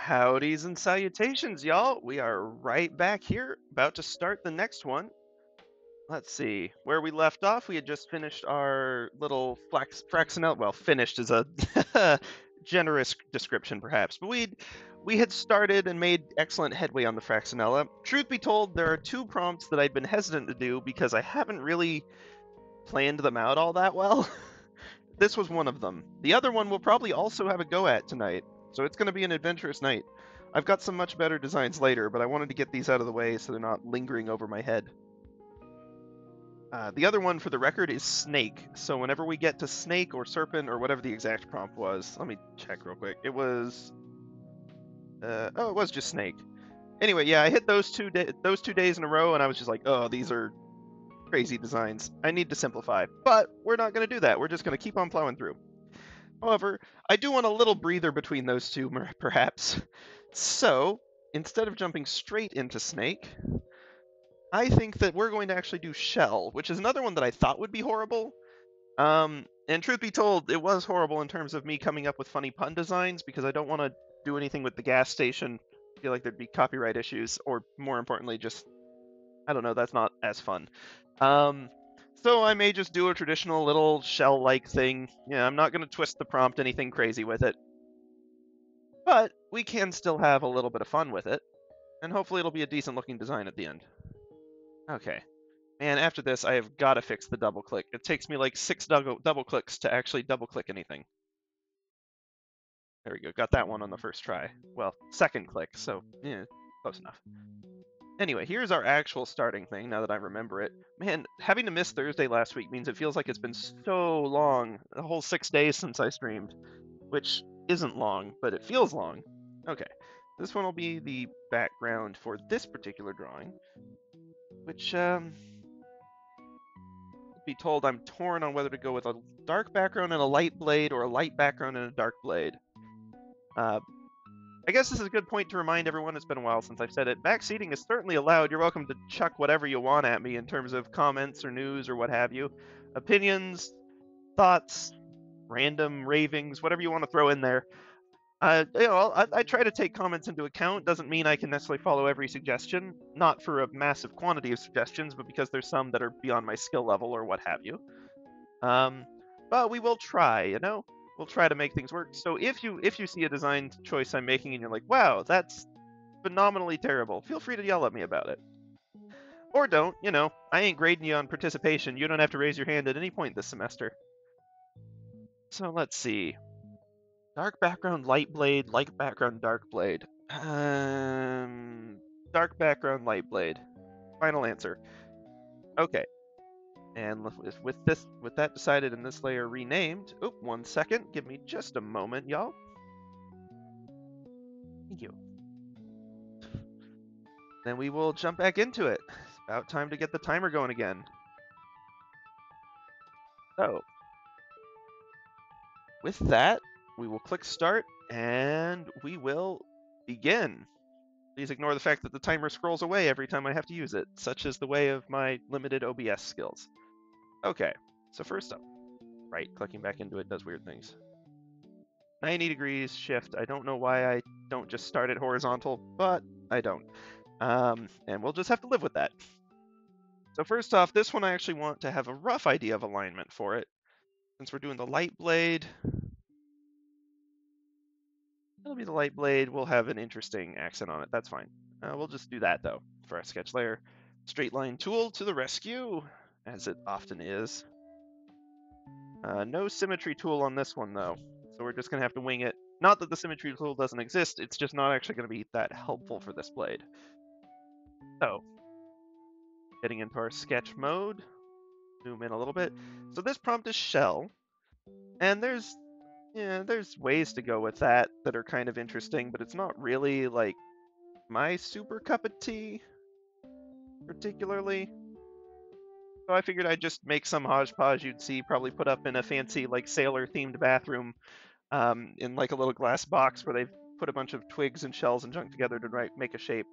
Howdys and salutations, y'all. We are right back here, about to start the next one. Let's see. Where we left off, we had just finished our little Fraxinella. Well, finished is a generous description, perhaps. But we had started and made excellent headway on the Fraxinella. Truth be told, there are two prompts that I'd been hesitant to do because I haven't really planned them out all that well. This was one of them. The other one we'll probably also have a go at tonight, so it's going to be an adventurous night. I've got some much better designs later, but I wanted to get these out of the way so they're not lingering over my head. The other one, for the record, is snake. So whenever we get to snake or serpent or whatever the exact prompt was, let me check real quick. It was, it was just snake. Anyway, yeah, I hit those 2 days in a row, and I was just like, oh, these are crazy designs. I need to simplify. But we're not going to do that. We're just going to keep on plowing through. However, I do want a little breather between those two, perhaps. So, instead of jumping straight into snake, I think that we're going to actually do shell, which is another one that I thought would be horrible. And truth be told, it was horrible in terms of me coming up with funny pun designs, because I don't want to do anything with the gas station. I feel like there'd be copyright issues, or more importantly, just, I don't know, that's not as fun. So I may just do a traditional little shell-like thing. Yeah, I'm not going to twist the prompt anything crazy with it. But we can still have a little bit of fun with it, and hopefully it'll be a decent-looking design at the end. Okay. Man, after this, I have got to fix the double-click. It takes me like 6 double-clicks to actually double-click anything. There we go. Got that one on the first try. Well, second click, so, yeah, close enough. Anyway, here's our actual starting thing, now that I remember it. Man, having to miss Thursday last week means it feels like it's been so long. A whole 6 days since I streamed. Which isn't long, but it feels long. Okay, this one will be the background for this particular drawing. Which, be told I'm torn on whether to go with a dark background and a light blade, or a light background and a dark blade. I guess this is a good point to remind everyone, it's been a while since I've said it. Backseating is certainly allowed. You're welcome to chuck whatever you want at me in terms of comments or news or what have you. Opinions, thoughts, random ravings, whatever you want to throw in there. I try to take comments into account. Doesn't mean I can necessarily follow every suggestion. Not for a massive quantity of suggestions, but because there's some that are beyond my skill level or what have you. But we will try, you know? We'll try to make things work. So if you see a design choice I'm making and you're like, wow, that's phenomenally terrible, feel free to yell at me about it. Or don't, you know, I ain't grading you on participation. You don't have to raise your hand at any point this semester. So let's see. Dark background, light blade, light background, dark blade. Dark background, light blade. Final answer. Okay. And with that decided and this layer renamed, oop, 1 second, give me just a moment, y'all. Thank you. Then we will jump back into it. It's about time to get the timer going again. So, with that, we will click start and we will begin. Please ignore the fact that the timer scrolls away every time I have to use it, such is the way of my limited OBS skills. Okay, so first up, right, clicking back into it does weird things. 90 degrees shift. I don't know why I don't just start it horizontal, but I don't. And we'll just have to live with that. So first off, this one I actually want to have a rough idea of alignment for it. Since we're doing the light blade, it'll be the light blade. We'll have an interesting accent on it. That's fine. We'll just do that, though, for our sketch layer. Straight line tool to the rescue, as it often is. No symmetry tool on this one, though, so we're just going to have to wing it. Not that the symmetry tool doesn't exist, it's just not actually going to be that helpful for this blade. So, getting into our sketch mode, zoom in a little bit. So this prompt is shell, and there's ways to go with that are kind of interesting, but it's not really, like, my super cup of tea, particularly. So I figured I'd just make some hodgepodge you'd see probably put up in a fancy, like, sailor-themed bathroom, in, like, a little glass box where they've put a bunch of twigs and shells and junk together to make a shape.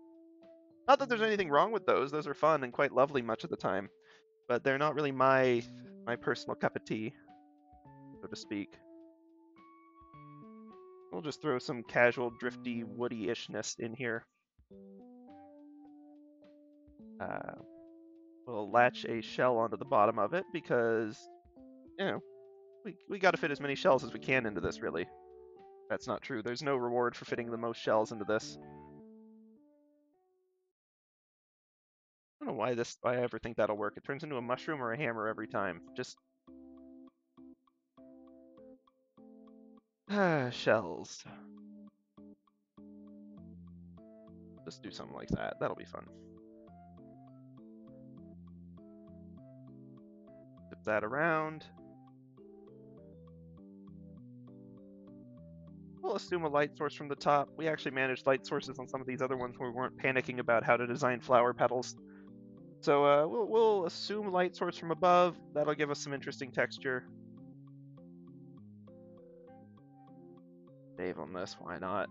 Not that there's anything wrong with those. Those are fun and quite lovely much of the time. But they're not really my personal cup of tea, so to speak. We'll just throw some casual, drifty, woody-ishness in here. We'll latch a shell onto the bottom of it because, you know, we got to fit as many shells as we can into this, really. That's not true. There's no reward for fitting the most shells into this. I don't know why I ever think that'll work. It turns into a mushroom or a hammer every time. Just shells. Just do something like that. That'll be fun. Flip that around. We'll assume a light source from the top. We actually managed light sources on some of these other ones where we weren't panicking about how to design flower petals. So we'll assume light source from above. That'll give us some interesting texture. Save on this, why not?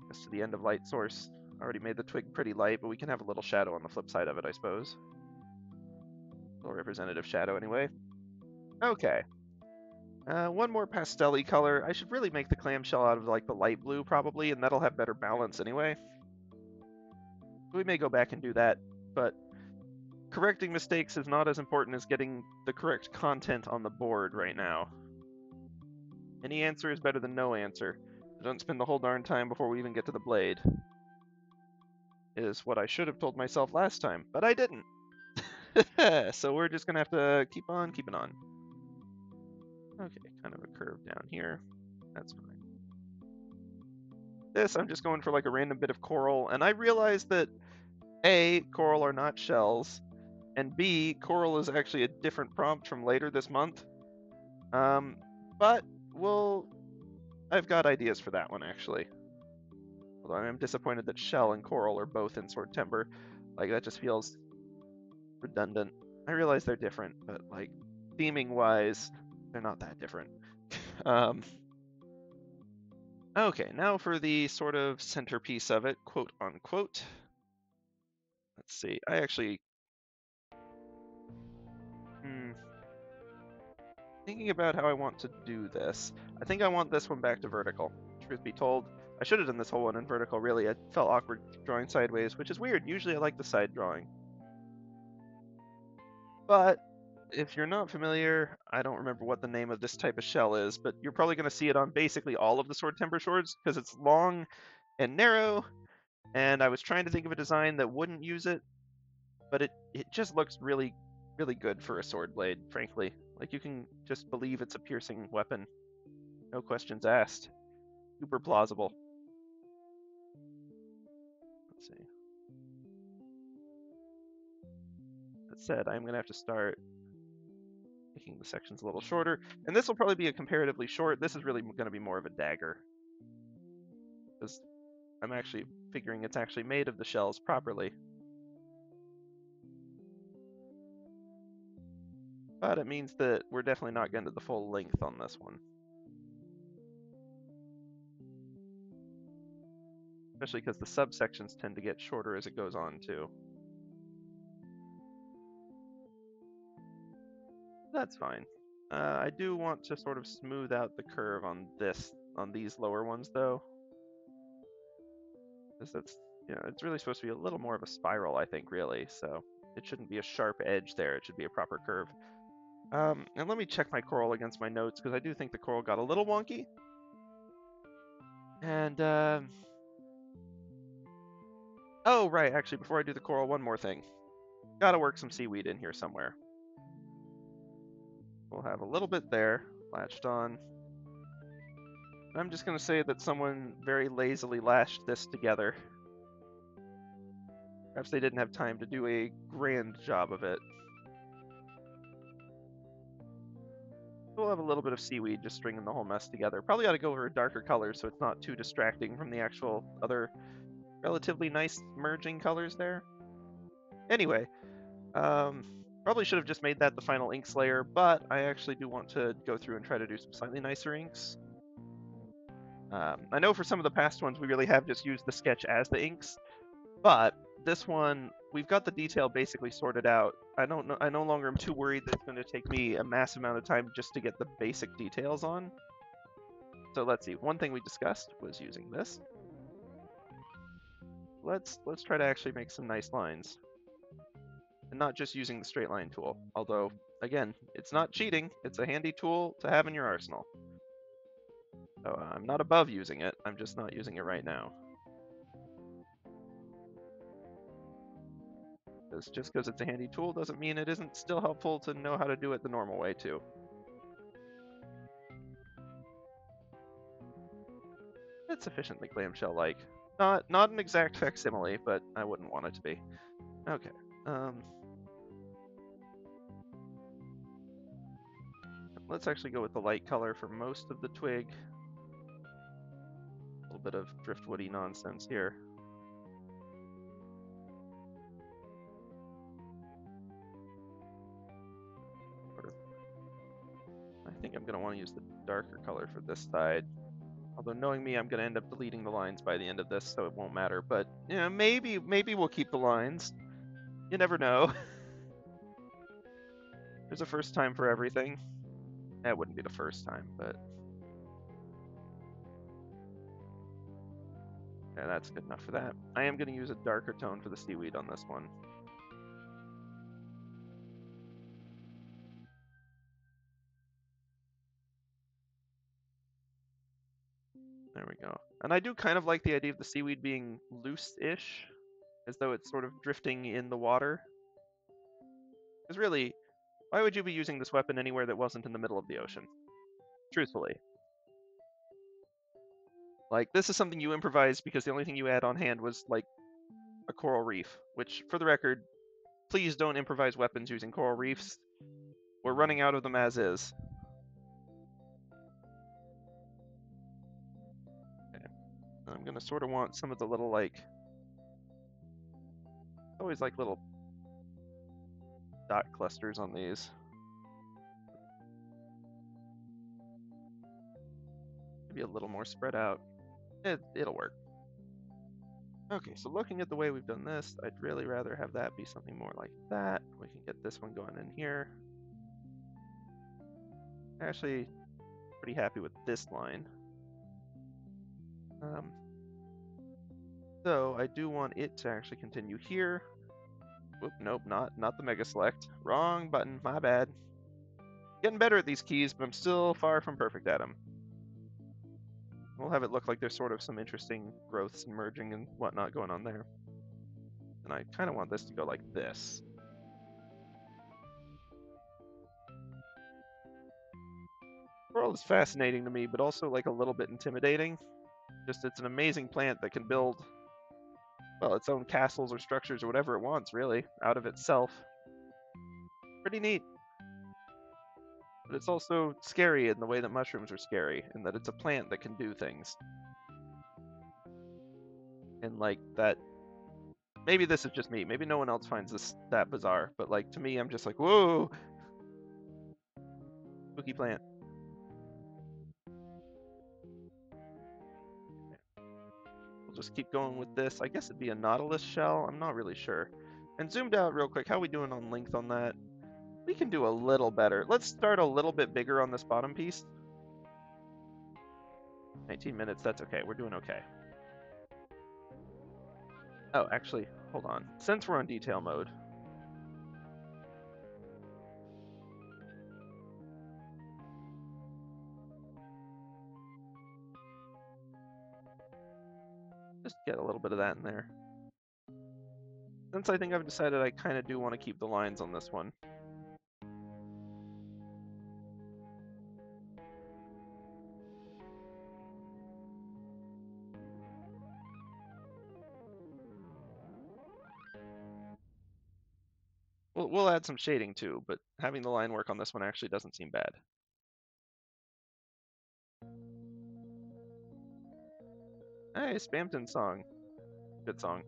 Just to the end of light source. Already made the twig pretty light, but we can have a little shadow on the flip side of it, I suppose. A little representative shadow anyway. Okay. One more pastel-y color. I should really make the clamshell out of like the light blue probably, and that'll have better balance anyway. We may go back and do that, but correcting mistakes is not as important as getting the correct content on the board right now. Any answer is better than no answer. So don't spend the whole darn time before we even get to the blade. Is what I should have told myself last time, but I didn't. So we're just gonna have to keep on keeping on. Okay, kind of a curve down here. That's fine. This, I'm just going for like a random bit of coral, and I realized that A, coral are not shells, and B, coral is actually a different prompt from later this month. But I've got ideas for that one actually. Although I'm disappointed that shell and coral are both in Swordtember. Like, that just feels redundant. I realize they're different, but like, theming-wise, they're not that different. Okay, now for the sort of centerpiece of it, quote unquote. Let's see, I actually... Thinking about how I want to do this, I think I want this one back to vertical. Truth be told, I should have done this whole one in vertical, really. It felt awkward drawing sideways, which is weird. Usually I like the side drawing. But if you're not familiar, I don't remember what the name of this type of shell is, but you're probably going to see it on basically all of the Swordtember swords because it's long and narrow, and I was trying to think of a design that wouldn't use it, but it just looks really, really good for a sword blade, frankly. Like, you can just believe it's a piercing weapon. No questions asked. Super plausible. Let's see. That said, I'm going to have to start making the sections a little shorter. And this will probably be a comparatively short. This is really going to be more of a dagger. Because I'm actually figuring it's actually made of the shells properly. But it means that we're definitely not getting to the full length on this one. Especially because the subsections tend to get shorter as it goes on, too. That's fine. I do want to sort of smooth out the curve on these lower ones, though. Because that's, it's really supposed to be a little more of a spiral, I think, really. So it shouldn't be a sharp edge there. It should be a proper curve. And let me check my coral against my notes, because I do think the coral got a little wonky. And, oh, right, actually, before I do the coral, one more thing. Gotta work some seaweed in here somewhere. We'll have a little bit there, latched on. I'm just gonna say that someone very lazily lashed this together. Perhaps they didn't have time to do a grand job of it. We'll have a little bit of seaweed just stringing the whole mess together. Probably ought to go for a darker color so it's not too distracting from the actual other relatively nice merging colors there. Anyway, probably should have just made that the final inks layer, but I actually do want to go through and try to do some slightly nicer inks. I know for some of the past ones we really have just used the sketch as the inks, but this one, we've got the detail basically sorted out. I no longer am too worried that it's going to take me a massive amount of time just to get the basic details on. So let's see. One thing we discussed was using this. Let's try to actually make some nice lines. And not just using the straight line tool. Although, again, it's not cheating. It's a handy tool to have in your arsenal. So I'm not above using it. I'm just not using it right now. Just because it's a handy tool doesn't mean it isn't still helpful to know how to do it the normal way too. It's sufficiently clamshell-like. Not an exact facsimile, but I wouldn't want it to be. Okay. Let's actually go with the light color for most of the twig. A little bit of driftwoody nonsense here. I think I'm going to want to use the darker color for this side. Although knowing me, I'm going to end up deleting the lines by the end of this, so it won't matter. But, you know, maybe we'll keep the lines. You never know. There's a first time for everything. That wouldn't be the first time, but... yeah, that's good enough for that. I am going to use a darker tone for the seaweed on this one. There we go. And I do kind of like the idea of the seaweed being loose-ish, as though it's sort of drifting in the water. Because really, why would you be using this weapon anywhere that wasn't in the middle of the ocean? Truthfully. Like, this is something you improvised because the only thing you had on hand was, like, a coral reef. Which, for the record, please don't improvise weapons using coral reefs. We're running out of them as is. Okay. I'm gonna sort of want some of the little, like... always like little dot clusters on these. Maybe a little more spread out. It'll work. Okay, so looking at the way we've done this, I'd really rather have that be something more like that. We can get this one going in here. Actually, pretty happy with this line. So I do want it to actually continue here. Whoop, nope, not the Mega Select. Wrong button, my bad. Getting better at these keys, but I'm still far from perfect at them. We'll have it look like there's sort of some interesting growths and merging and whatnot going on there. And I kind of want this to go like this. Floral is fascinating to me, but also like a little bit intimidating. Just it's an amazing plant that can build, well, its own castles or structures or whatever it wants, really, out of itself. Pretty neat. But it's also scary in the way that mushrooms are scary, in that it's a plant that can do things. And like that, maybe this is just me, maybe no one else finds this that bizarre, but like to me, I'm just like, whoa! Spooky plant. We'll just keep going with this. I guess it'd be a nautilus shell, I'm not really sure. And zoomed out real quick, how are we doing on length on that? We can do a little better. Let's start a little bit bigger on this bottom piece. 19 minutes, that's okay. We're doing okay. Oh, actually, hold on. Since we're on detail mode, just get a little bit of that in there. Since I think I've decided I kind of do want to keep the lines on this one. We'll add some shading too, but having the line work on this one actually doesn't seem bad. Hey, Spamton song. Good song.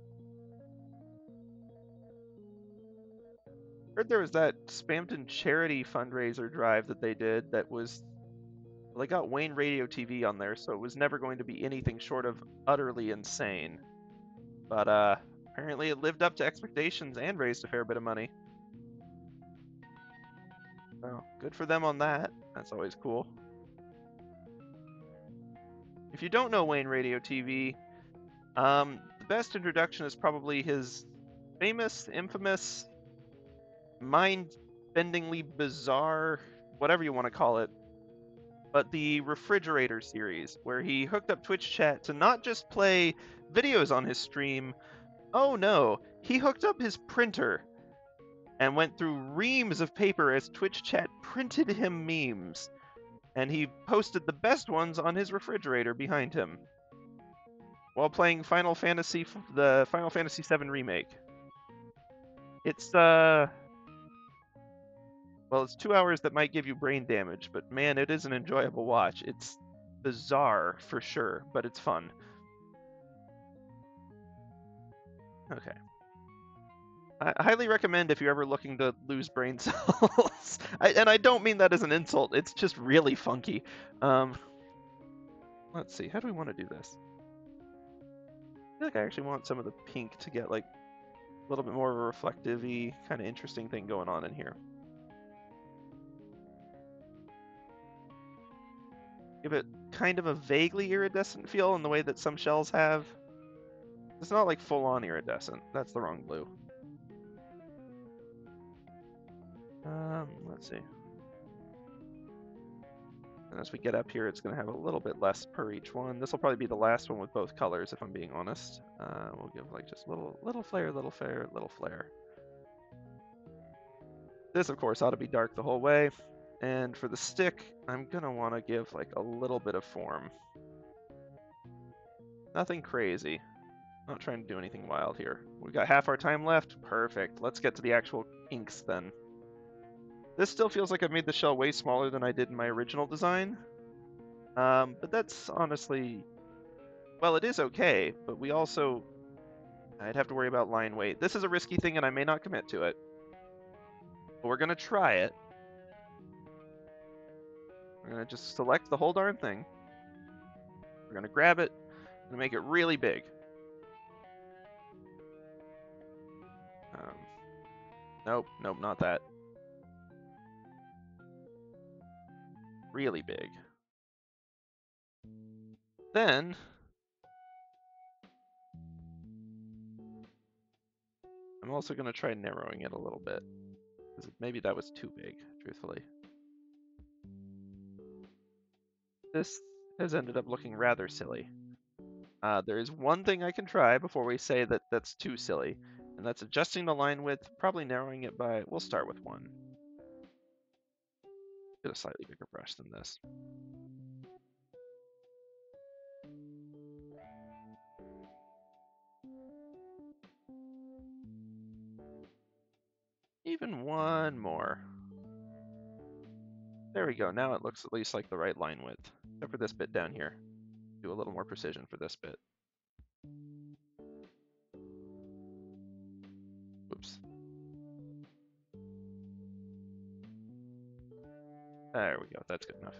Heard there was that Spamton charity fundraiser drive that they did that was... they got Wayne Radio TV on there, so it was never going to be anything short of utterly insane. But apparently it lived up to expectations and raised a fair bit of money. So good for them on that. That's always cool. If you don't know Wayne Radio TV, the best introduction is probably his famous, infamous, mind-bendingly bizarre, whatever you want to call it, but the Refrigerator series, where he hooked up Twitch chat to not just play videos on his stream. Oh no, he hooked up his printer and went through reams of paper as Twitch chat printed him memes, and he posted the best ones on his refrigerator behind him while playing the Final Fantasy VII remake. It's well, it's 2 hours that might give you brain damage, but man, it is an enjoyable watch. It's bizarre for sure, but it's fun. Okay. I highly recommend if you're ever looking to lose brain cells. And I don't mean that as an insult. It's just really funky. Let's see. How do we want to do this? I feel like I actually want some of the pink to get like a little bit more of a reflective-y, kind of interesting thing going on in here. Give it kind of a vaguely iridescent feel in the way that some shells have. It's not like full-on iridescent. That's the wrong blue. Let's see. And as we get up here, it's going to have a little bit less per each one. This will probably be the last one with both colors, if I'm being honest. We'll give like just little flare, little flare, little flare. This, of course, ought to be dark the whole way. And for the stick, I'm going to want to give like a little bit of form. Nothing crazy. Not trying to do anything wild here. We've got half our time left. Perfect. Let's get to the actual inks then. This still feels like I've made the shell way smaller than I did in my original design. But that's honestly, well, it is okay, but I'd have to worry about line weight. This is a risky thing and I may not commit to it. But we're gonna try it. We're gonna just select the whole darn thing. We're gonna grab it and make it really big. Nope, not that. Really big. Then, I'm also going to try narrowing it a little bit, because maybe that was too big, truthfully. This has ended up looking rather silly. There is one thing I can try before we say that that's too silly, and that's adjusting the line width, probably narrowing it by, we'll start with 1. Get a slightly bigger brush than this. Even 1 more. There we go, now it looks at least like the right line width, except for this bit down here. Do a little more precision for this bit. Oops. There we go, that's good enough.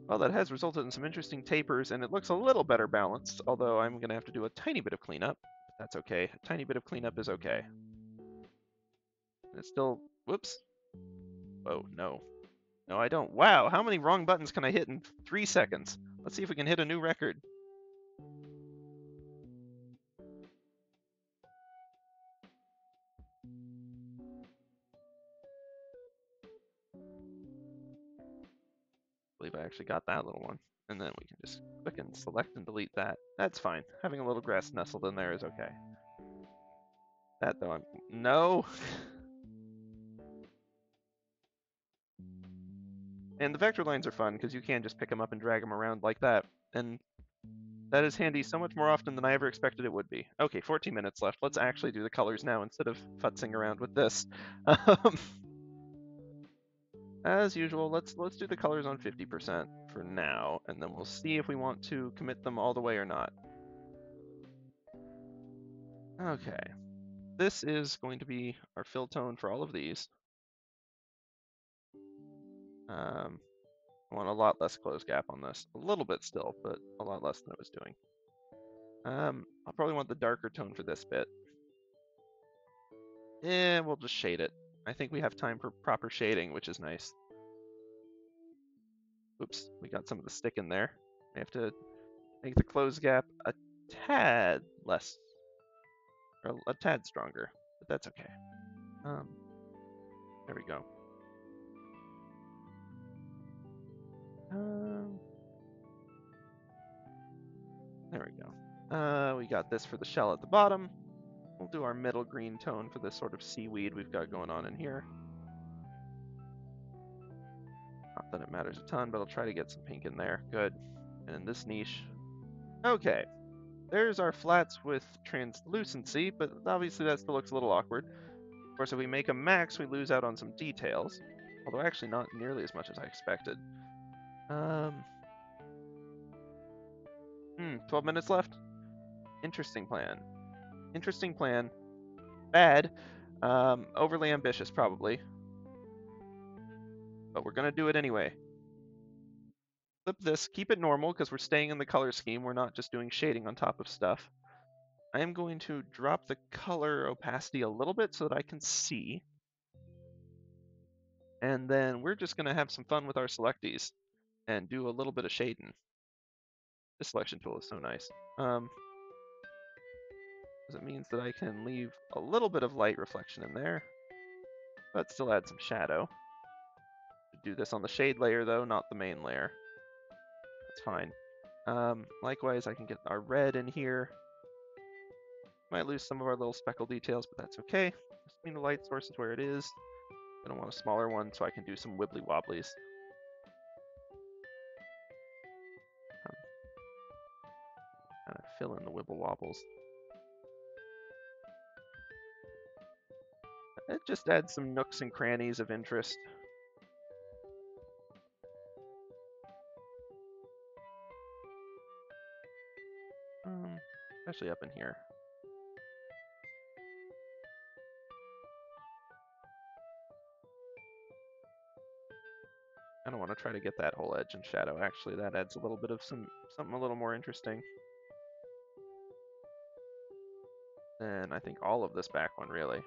Well, that has resulted in some interesting tapers, and it looks a little better balanced, although I'm going to have to do a tiny bit of cleanup. But that's okay. A tiny bit of cleanup is okay. And it's still... Whoops. Whoa, no. No, I don't. Wow, how many wrong buttons can I hit in 3 seconds? Let's see if we can hit a new record. I believe I actually got that little one. And then we can just click and select and delete that. That's fine. Having a little grass nestled in there is okay. That, though, I'm... No! And the vector lines are fun, because you can just pick them up and drag them around like that. And that is handy so much more often than I ever expected it would be. Okay, 14 minutes left. Let's actually do the colors now instead of futzing around with this. As usual, let's do the colors on 50% for now, and then we'll see if we want to commit them all the way or not. Okay, this is going to be our fill tone for all of these. I want a lot less close gap on this. A little bit still, but a lot less than I was doing. I'll probably want the darker tone for this bit. We'll just shade it. I think we have time for proper shading, which is nice. Oops, we got some of the stick in there. We have to make the close gap a tad less, or a tad stronger, but that's okay. There we go. There we go. We got this for the shell at the bottom. We'll do our middle green tone for this sort of seaweed we've got going on in here. Not that it matters a ton, but I'll try to get some pink in there. Good. And in this niche. Okay. There's our flats with translucency, but obviously that still looks a little awkward. Of course, if we make a max, we lose out on some details. Although actually not nearly as much as I expected. 12 minutes left. Interesting plan. Interesting plan. Bad. Overly ambitious, probably. But we're going to do it anyway. Flip this. Keep it normal, because we're staying in the color scheme. We're not just doing shading on top of stuff. I am going to drop the color opacity a little bit so that I can see. And then we're just going to have some fun with our selectees and do a little bit of shading. This selection tool is so nice. Because it means that I can leave a little bit of light reflection in there, but still add some shadow. Do this on the shade layer though, not the main layer. That's fine. Likewise, I can get our red in here. Might lose some of our little speckle details, but that's okay. Just mean the light source is where it is. I don't want a smaller one, so I can do some wibbly wobblies. Kind of fill in the wibble wobbles. It just adds some nooks and crannies of interest. Especially up in here. I don't want to try to get that whole edge in shadow. Actually, that adds a little bit of something a little more interesting. And I think all of this back one, really.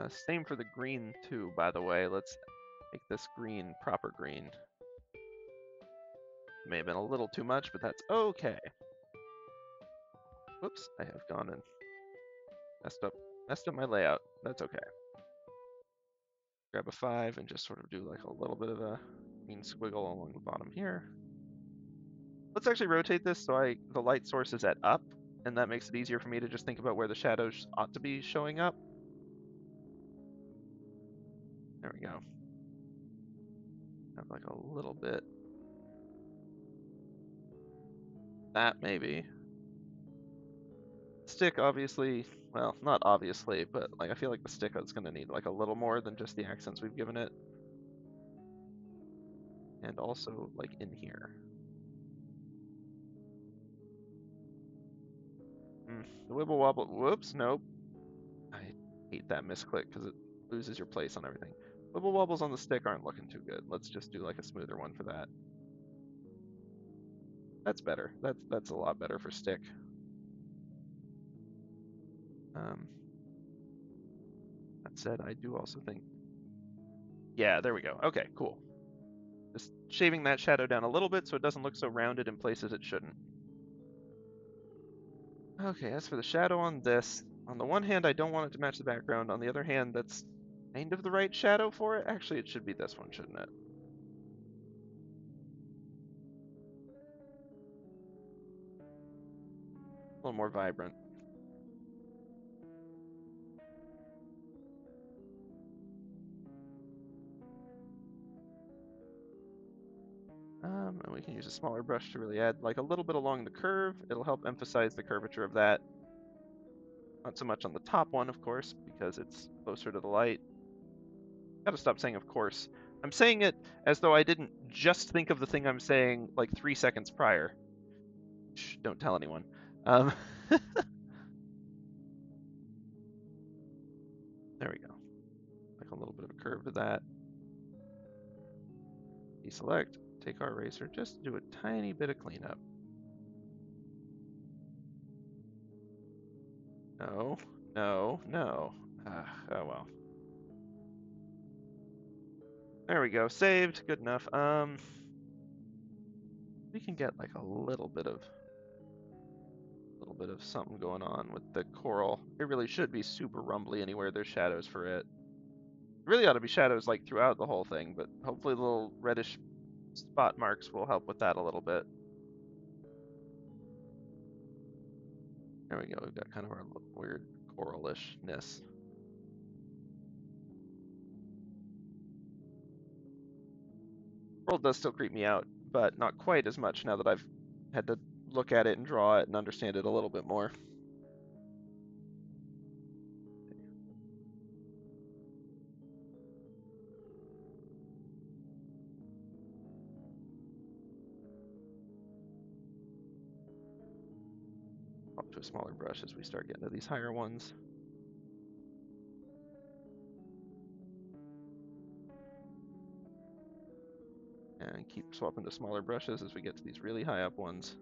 Same for the green, too, by the way. Let's make this green proper green. May have been a little too much, but that's okay. Whoops, I have gone and messed up my layout. That's okay. Grab a 5 and just sort of do like a little bit of a green squiggle along the bottom here. Let's actually rotate this so the light source is at up, and that makes it easier for me to just think about where the shadows ought to be showing up. There we go. Have like a little bit. That maybe. Stick, obviously, well, not obviously, but like I feel like the stick is going to need like a little more than just the accents we've given it. And also like in here. The wibble wobble, whoops, nope. I hate that misclick because it loses your place on everything. Wibble wobbles on the stick aren't looking too good. Let's just do like a smoother one for that. That's better. That's a lot better for stick. That said, I do also think... Yeah, there we go. Okay, cool. Just shaving that shadow down a little bit so it doesn't look so rounded in places it shouldn't. Okay, as for the shadow on this, on the one hand, I don't want it to match the background. On the other hand, that's kind of the right shadow for it. Actually, it should be this one, shouldn't it? A little more vibrant. And we can use a smaller brush to really add like a little bit along the curve. It'll help emphasize the curvature of that. Not so much on the top one, of course, because it's closer to the light. Gotta stop saying of course. I'm saying it as though I didn't just think of the thing I'm saying like 3 seconds prior. Shh, don't tell anyone. There we go. Like a little bit of a curve to that. Deselect, take our eraser, just do a tiny bit of cleanup. No, no, no. Oh well. There we go. Saved. Good enough. We can get like a little bit of something going on with the coral. It really should be super rumbly anywhere there's shadows for it. Really ought to be shadows like throughout the whole thing, but hopefully the little reddish spot marks will help with that a little bit. There we go. We've got kind of our weird coralishness. World does still creep me out, but not quite as much now that I've had to look at it and draw it and understand it a little bit more. Up to a smaller brush as we start getting to these higher ones. And keep swapping to smaller brushes as we get to these really high up ones.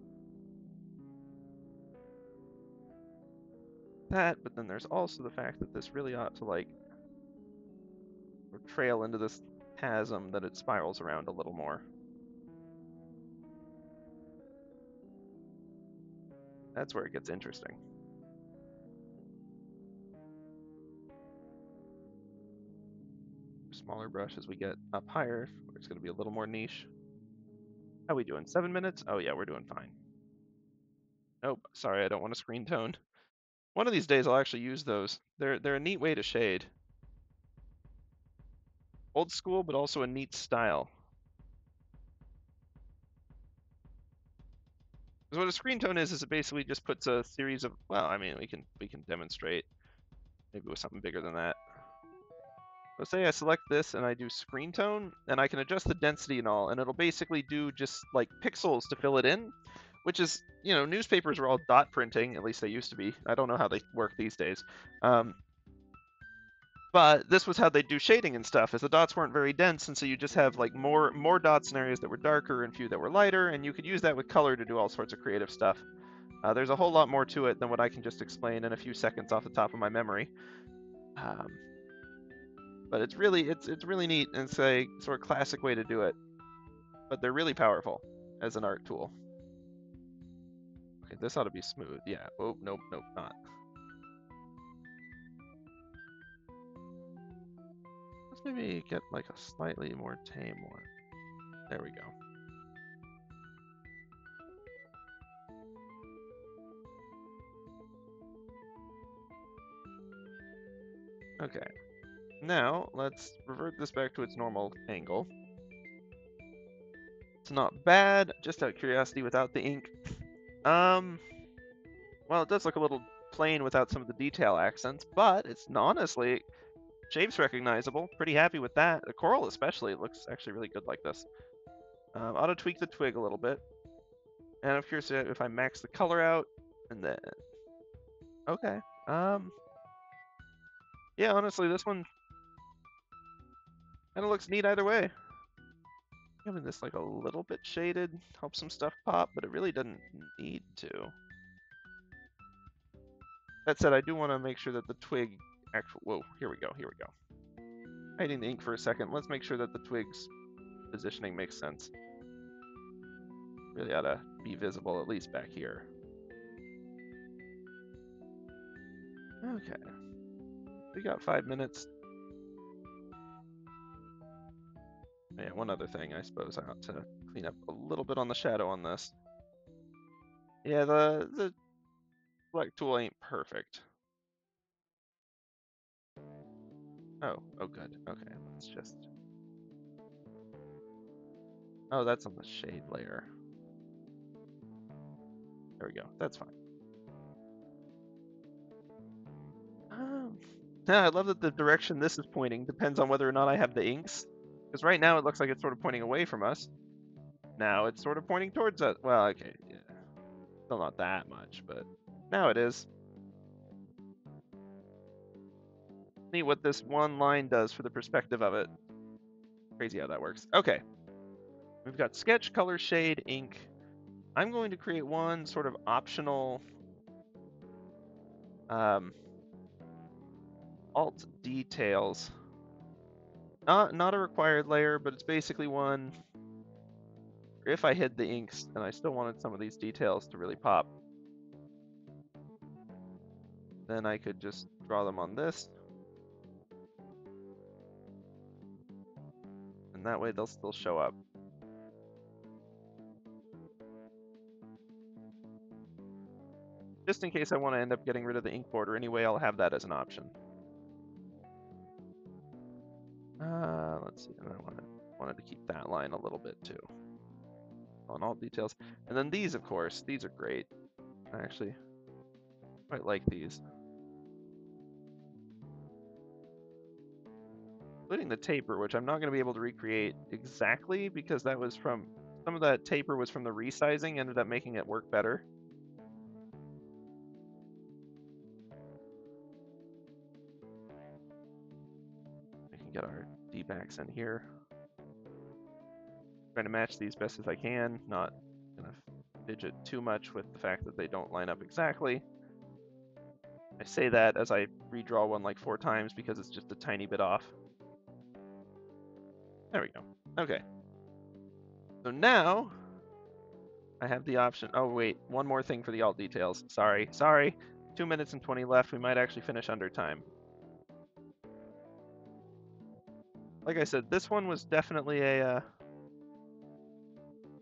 That, but then there's also the fact that this really ought to like trail into this chasm that it spirals around a little more. That's where it gets interesting. Smaller brush as we get up higher, where it's going to be a little more niche. How are we doing? 7 minutes? Oh yeah, we're doing fine. Nope, sorry, I don't want a screen tone. One of these days I'll actually use those. They're a neat way to shade. Old school, but also a neat style. Because what a screen tone is it basically just puts a series of, well, I mean, we can demonstrate maybe with something bigger than that. Let's say I select this and I do screen tone, and I can adjust the density and all, and it'll basically do just like pixels to fill it in, which is, you know, newspapers were all dot printing, at least they used to be. I don't know how they work these days. But this was how they do shading and stuff, is the dots weren't very dense, and so you just have like more dots in areas that were darker and few that were lighter, and you could use that with color to do all sorts of creative stuff. There's a whole lot more to it than what I can just explain in a few seconds off the top of my memory. But it's really neat, and it's a sort of classic way to do it. But they're really powerful as an art tool. Okay, this ought to be smooth. Yeah. Oh, nope, not. Let's maybe get like a slightly more tame one. There we go. Okay. Now, let's revert this back to its normal angle. It's not bad, just out of curiosity without the ink. Well, it does look a little plain without some of the detail accents, but it's honestly, shape's recognizable. Pretty happy with that. The coral especially looks actually really good like this. Auto tweak the twig a little bit. And I'm curious if I max the color out, and then, okay. Yeah, honestly, this one kind of looks neat either way. Having this like a little bit shaded helps some stuff pop, but it really doesn't need to. That said, I do want to make sure that the twig actual. Whoa, here we go. Hiding the ink for a second. Let's make sure that the twig's positioning makes sense. Really ought to be visible at least back here. Okay. We got 5 minutes. Yeah, one other thing I suppose I ought to clean up a little bit on the shadow on this. Yeah, the select tool ain't perfect. Oh good. Okay, let's just. Oh, that's on the shade layer. There we go. That's fine. Yeah, I love that the direction this is pointing depends on whether or not I have the inks. Because right now it looks like it's sort of pointing away from us. Now it's sort of pointing towards us. Well, okay, yeah. Still not that much, but now it is. Neat what this one line does for the perspective of it. Crazy how that works. Okay. We've got sketch, color, shade, ink. I'm going to create one sort of optional alt details Not a required layer, but it's basically one. If I hid the inks and I still wanted some of these details to really pop, then I could just draw them on this. And that way they'll still show up. Just in case I want to end up getting rid of the ink border anyway, I'll have that as an option. Let's see, and I wanted to keep that line a little bit too. On all details. And then these, of course, these are great. I actually quite like these. Including the taper, which I'm not going to be able to recreate exactly because that was from, some of that taper was from the resizing, ended up making it work better. We can get our D-backs in here. Trying to match these best as I can, not gonna fidget too much with the fact that they don't line up exactly. I say that as I redraw one like 4 times because it's just a tiny bit off. There we go. Okay. So now I have the option. Oh wait, one more thing for the alt details. Sorry. 2 minutes and 20 left. We might actually finish under time. Like I said, this one was definitely a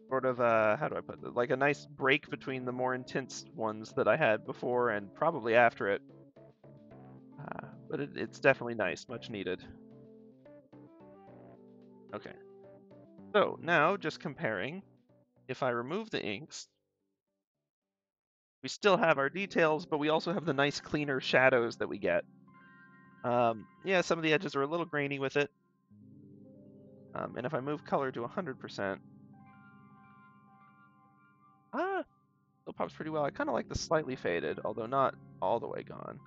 sort of how do I put it? Like a nice break between the more intense ones that I had before and probably after it. But it's definitely nice, much needed. Okay. So now just comparing, if I remove the inks, we still have our details, but we also have the nice cleaner shadows that we get. Yeah, some of the edges are a little grainy with it. And if I move color to 100%, still pops pretty well. I kind of like the slightly faded, although not all the way gone.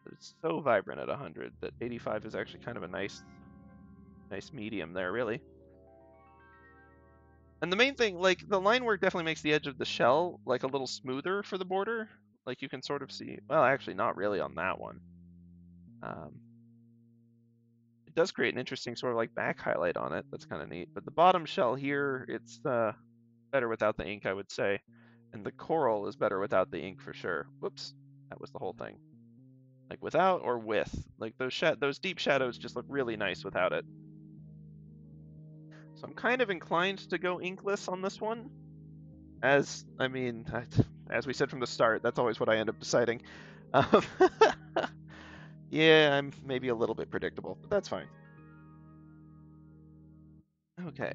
But it's so vibrant at 100 that 85 is actually kind of a nice medium there, really. And the main thing, like, the line work definitely makes the edge of the shell, like, a little smoother for the border. Like, you can sort of see, well, actually, not really on that one. It does create an interesting sort of, like, back highlight on it. That's kind of neat. But the bottom shell here, it's better without the ink, I would say. And the coral is better without the ink for sure. Whoops, that was the whole thing. Like, without or with. Like, those deep shadows just look really nice without it. So I'm kind of inclined to go inkless on this one. As we said from the start, that's always what I end up deciding. Yeah, I'm maybe a little bit predictable, but that's fine. Okay.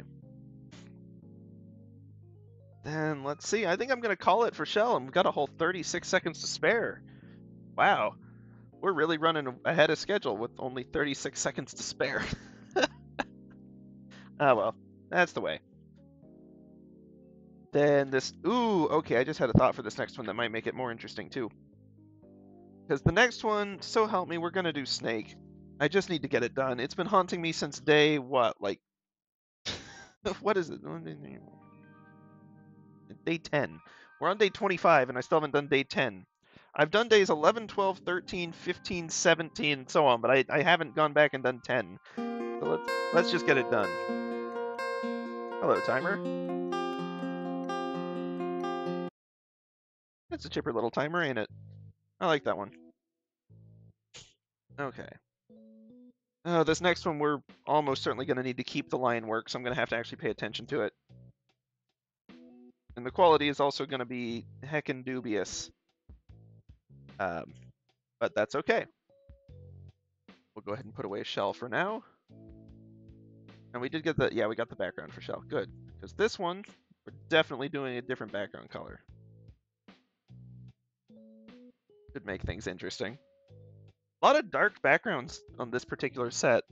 Then let's see. I think I'm going to call it for Shell, and we've got a whole 36 seconds to spare. Wow. We're really running ahead of schedule with only 36 seconds to spare. Ah, well, that's the way. Then this, ooh, okay, I just had a thought for this next one that might make it more interesting too. Because the next one, so help me, we're going to do Snake. I just need to get it done. It's been haunting me since day, what, like, what is it? Day 10. We're on day 25, and I still haven't done day 10. I've done days 11, 12, 13, 15, 17, and so on, but I haven't gone back and done 10. So let's just get it done. Hello, timer. That's a chipper little timer, ain't it? I like that one. Okay. This next one, we're almost certainly going to need to keep the line work, so I'm going to have to actually pay attention to it. And the quality is also going to be heckin' dubious. But that's okay. We'll go ahead and put away Shell for now. And we did get the, yeah, we got the background for Shell. Good. Because this one, we're definitely doing a different background color. Could make things interesting. A lot of dark backgrounds on this particular set.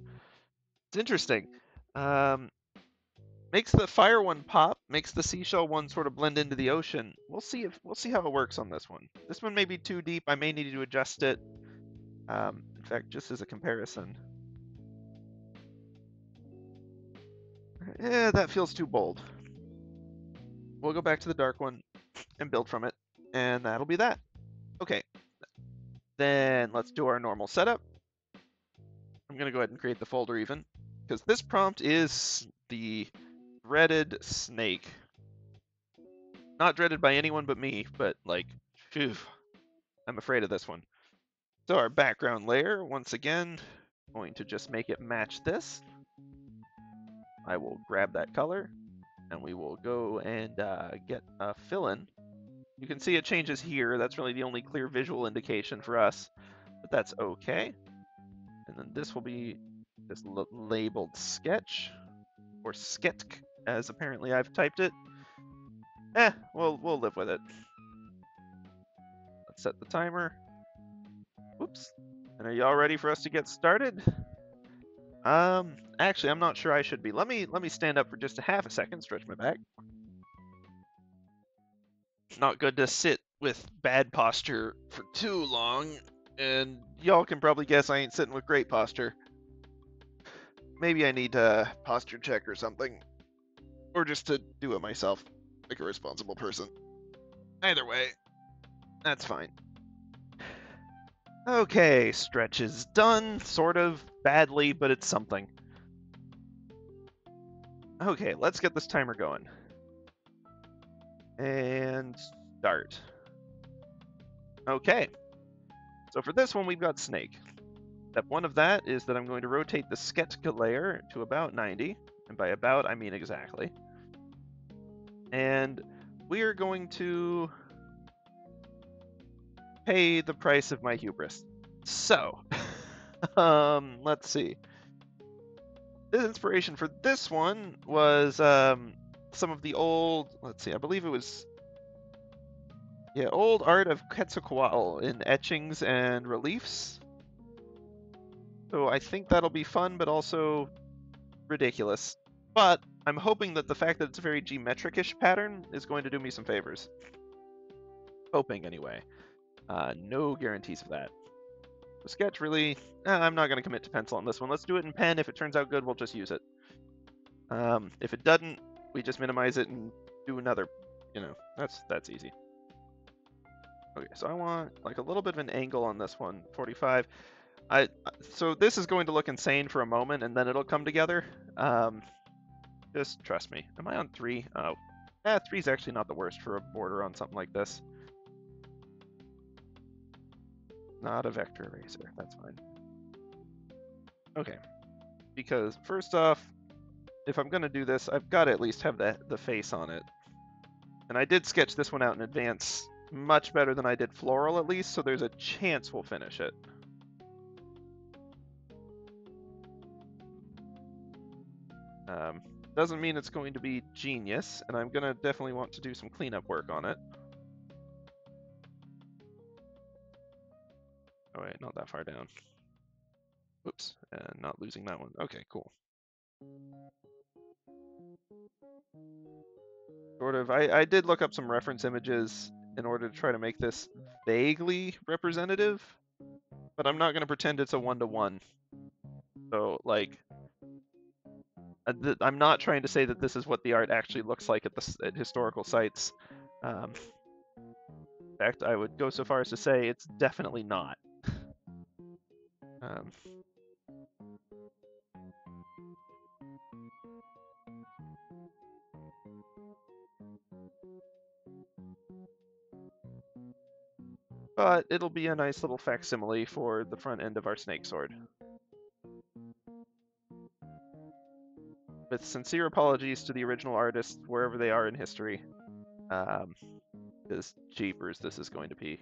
It's interesting. Makes the fire one pop, makes the seashell one sort of blend into the ocean. We'll see how it works on this one. This one may be too deep. I may need to adjust it. In fact, just as a comparison. Yeah, that feels too bold. We'll go back to the dark one and build from it, and that'll be that. Okay. Then let's do our normal setup. I'm going to go ahead and create the folder even, because this prompt is the dreaded snake. Not dreaded by anyone but me, but like, phew, I'm afraid of this one. So our background layer, once again, going to just make it match this. I will grab that color, and we will go and get a fill-in. You can see it changes here. That's really the only clear visual indication for us, but that's okay. And then this will be just labeled sketch, or sketk, as apparently I've typed it. We'll live with it. Let's set the timer. Whoops. And are you all ready for us to get started? Actually, I'm not sure I should be. Let me stand up for just a half a second, stretch my back. Not good to sit with bad posture for too long, and y'all can probably guess I ain't sitting with great posture. Maybe I need a posture check or something, or just to do it myself, like a responsible person. Either way, that's fine. Okay, stretch is done, sort of badly, but it's something. Okay, let's get this timer going. And start. Okay, so for this one, we've got snake. Step one of that is that I'm going to rotate the Sketka layer to about 90, and by about, I mean exactly. And we are going to pay the price of my hubris. So, let's see. The inspiration for this one was some of the old, let's see, I believe it was, yeah, old art of Quetzalcoatl in etchings and reliefs. So I think that'll be fun, but also ridiculous. But I'm hoping that the fact that it's a very geometric-ish pattern is going to do me some favors. Hoping, anyway. No guarantees of that. The sketch really... I'm not going to commit to pencil on this one. Let's do it in pen. If it turns out good, we'll just use it. If it doesn't, we just minimize it and do another... You know, that's easy. Okay, so I want like a little bit of an angle on this one. 45. So this is going to look insane for a moment, and then it'll come together. Just trust me. Am I on 3? Oh. 3 is actually not the worst for a border on something like this. Not a vector eraser. That's fine. Okay. Because first off, if I'm going to do this, I've got to at least have the face on it. And I did sketch this one out in advance much better than I did Floral, at least, so there's a chance we'll finish it. Doesn't mean it's going to be genius, and I'm going to definitely want to do some cleanup work on it. Oh wait, not that far down. Oops, and not losing that one. Okay, cool. Sort of, I did look up some reference images in order to try to make this vaguely representative, but I'm not going to pretend it's a one-to-one. So, like, I'm not trying to say that this is what the art actually looks like at historical sites. In fact, I would go so far as to say it's definitely not. But it'll be a nice little facsimile for the front end of our snake sword. With sincere apologies to the original artists, wherever they are in history. Because, jeepers, this is going to be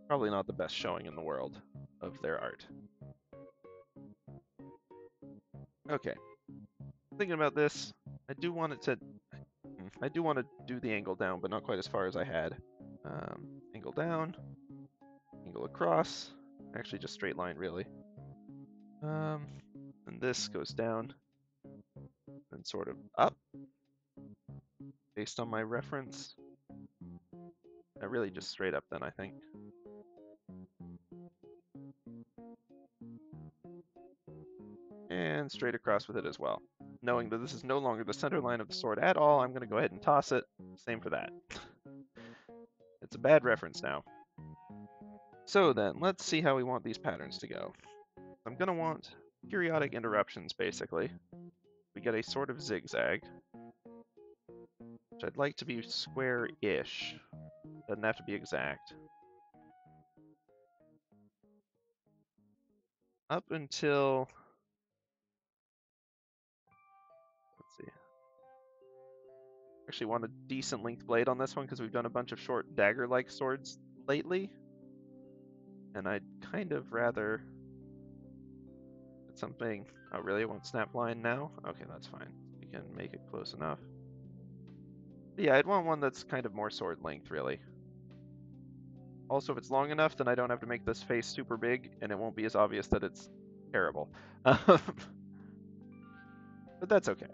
probably not the best showing in the world of their art. Okay. Thinking about this, I do want to do the angle down, but not quite as far as I had. Angle down, angle across, actually just straight line, really. And this goes down, and sort of up, based on my reference. Really just straight up then, I think. And straight across with it as well. Knowing that this is no longer the center line of the sword at all, I'm going to go ahead and toss it. Same for that. It's a bad reference now. So then, let's see how we want these patterns to go. I'm going to want periodic interruptions, basically. We get a sort of zigzag, which I'd like to be square-ish. Doesn't have to be exact. Up until... Let's see. Actually want a decent length blade on this one because we've done a bunch of short dagger-like swords lately. And I'd kind of rather... something... Oh, really? It won't snap line now? Okay, that's fine. We can make it close enough. But yeah, I'd want one that's kind of more sword length, really. Also, if it's long enough, then I don't have to make this face super big, and it won't be as obvious that it's terrible. But that's okay.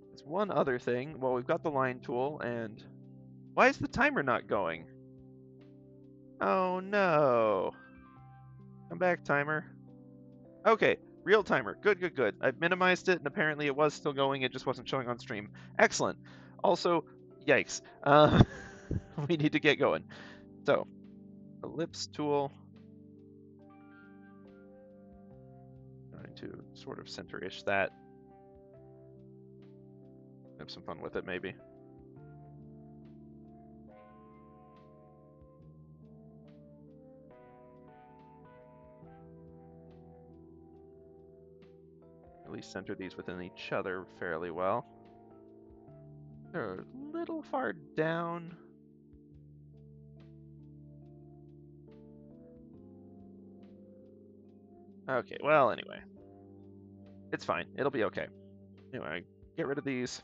There's one other thing. Well, we've got the line tool, and... Why is the timer not going? Oh, no. Come back, timer. Okay, real timer. Good, good, good. I've minimized it, and apparently it was still going. It just wasn't showing on stream. Excellent. Also, yikes. We need to get going. So, ellipse tool. Trying to sort of center-ish that. Have some fun with it, maybe. At least center these within each other fairly well. They're a little far down. Okay, well, anyway. It's fine. It'll be okay. Anyway, get rid of these.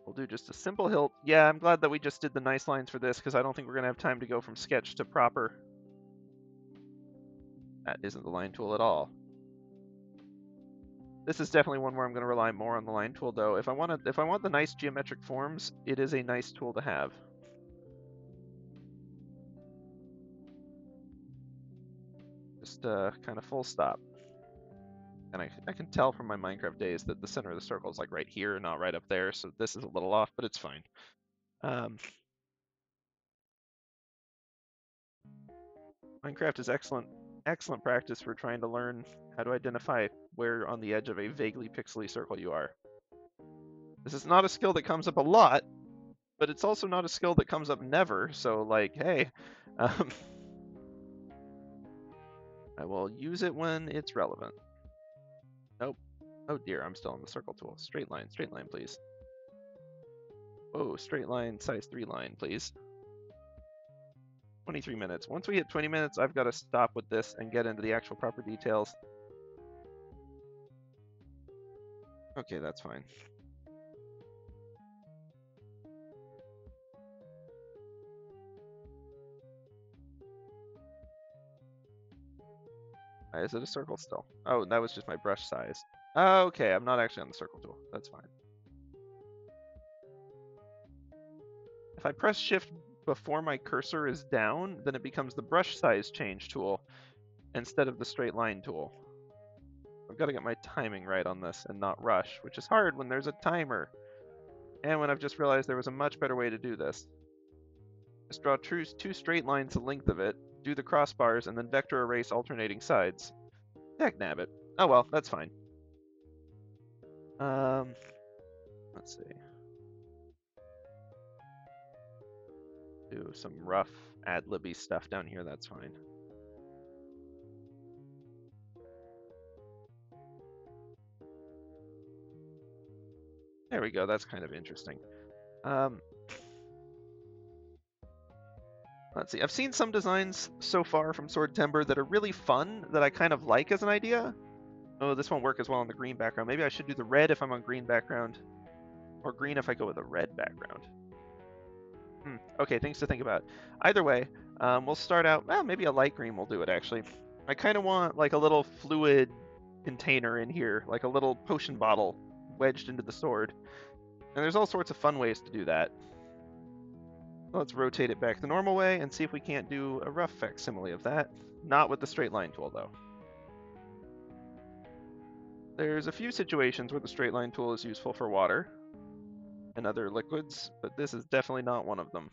We'll do just a simple hilt. Yeah, I'm glad that we just did the nice lines for this, because I don't think we're going to have time to go from sketch to proper. That isn't the line tool at all. This is definitely one where I'm going to rely more on the line tool, though. If I want the nice geometric forms, it is a nice tool to have. Just kind of full stop. And I can tell from my Minecraft days that the center of the circle is like right here, not right up there, so this is a little off, but it's fine. Minecraft is excellent practice for trying to learn how to identify where on the edge of a vaguely pixely circle you are. This is not a skill that comes up a lot, but it's also not a skill that comes up never, so like, hey. I will use it when it's relevant. Nope. Oh dear, I'm still on the circle tool. Straight line, please. Whoa, straight line, size 3 line, please. 23 minutes. Once we hit 20 minutes, I've got to stop with this and get into the actual proper details. Okay, that's fine. Why is it a circle still? Oh, that was just my brush size. Okay, I'm not actually on the circle tool. That's fine. If I press shift before my cursor is down, then it becomes the brush size change tool instead of the straight line tool. I've got to get my timing right on this and not rush, which is hard when there's a timer. And when I've just realized there was a much better way to do this. Just draw two straight lines the length of it, do the crossbars, and then vector erase alternating sides. Dagnabbit. Oh well, that's fine. Let's see. Do some rough ad-libby stuff down here, that's fine. There we go, that's kind of interesting. Let's see, I've seen some designs so far from Swordtember that are really fun, that I kind of like as an idea. Oh, this won't work as well on the green background. Maybe I should do the red if I'm on green background, or green if I go with a red background. Okay, things to think about. Either way, we'll start out, well, maybe a light green will do it, actually. I kind of want like a little fluid container in here, like a little potion bottle wedged into the sword. And there's all sorts of fun ways to do that. Let's rotate it back the normal way and see if we can't do a rough facsimile of that. Not with the straight line tool, though. There's a few situations where the straight line tool is useful for water and other liquids, but this is definitely not one of them.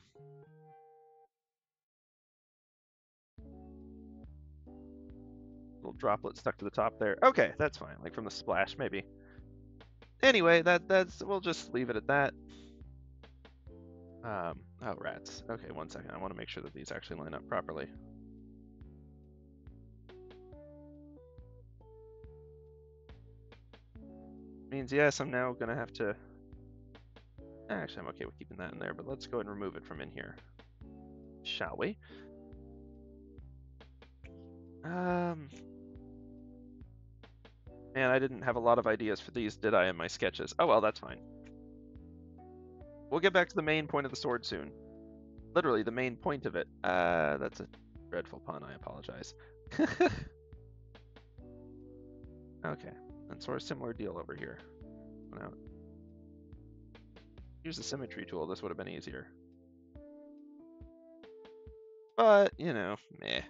little droplet stuck to the top there. Okay, that's fine. Like from the splash, maybe. Anyway, we'll just leave it at that. Oh, rats. Okay, 1 second. I want to make sure that these actually line up properly. Means, yes, I'm now going to have to... Actually, I'm okay with keeping that in there, but let's go ahead and remove it from in here. Shall we? Man, I didn't have a lot of ideas for these, did I, in my sketches? Oh, well, that's fine. We'll get back to the main point of the sword soon. Literally, the main point of it. That's a dreadful pun, I apologize. Okay, and sort of similar deal over here. Now, use the symmetry tool, this would have been easier. But, you know, meh.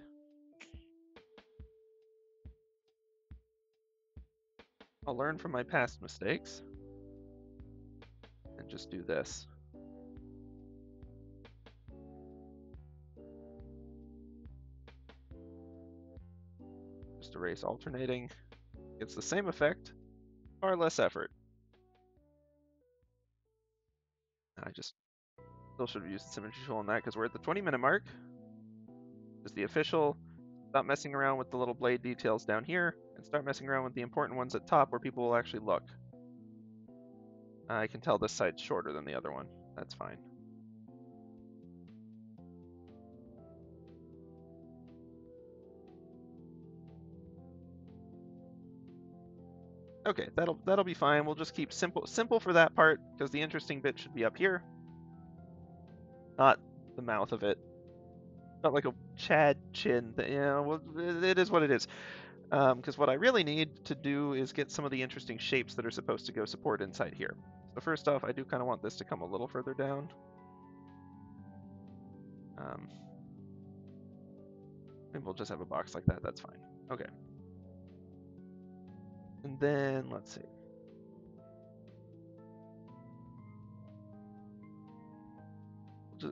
I'll learn from my past mistakes. And just do this. Just erase alternating. Gets the same effect, far less effort. I just still should have used the symmetry tool on that because we're at the 20-minute mark. This is the official. Stop messing around with the little blade details down here and start messing around with the important ones at top where people will actually look. I can tell this side's shorter than the other one. That's fine. Okay, that'll be fine. We'll just keep simple for that part because the interesting bit should be up here, not the mouth of it. Not like a Chad chin. You know, well, it is what it is. Because what I really need to do is get some of the interesting shapes that are supposed to go support inside here. So first off, I do kind of want this to come a little further down. Maybe we'll just have a box like that. That's fine. Okay. And then, let's see.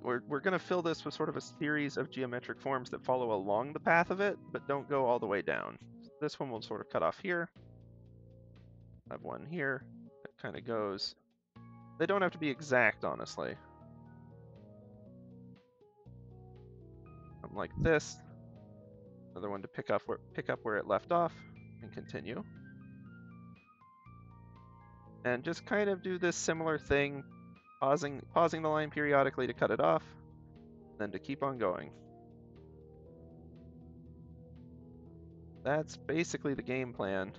We're going to fill this with sort of a series of geometric forms that follow along the path of it, but don't go all the way down. So this one will sort of cut off here. I have one here that kind of goes. They don't have to be exact, honestly. Something like this. Another one to pick up where it left off and continue. And just kind of do this similar thing, pausing the line periodically to cut it off, then to keep on going. That's basically the game plan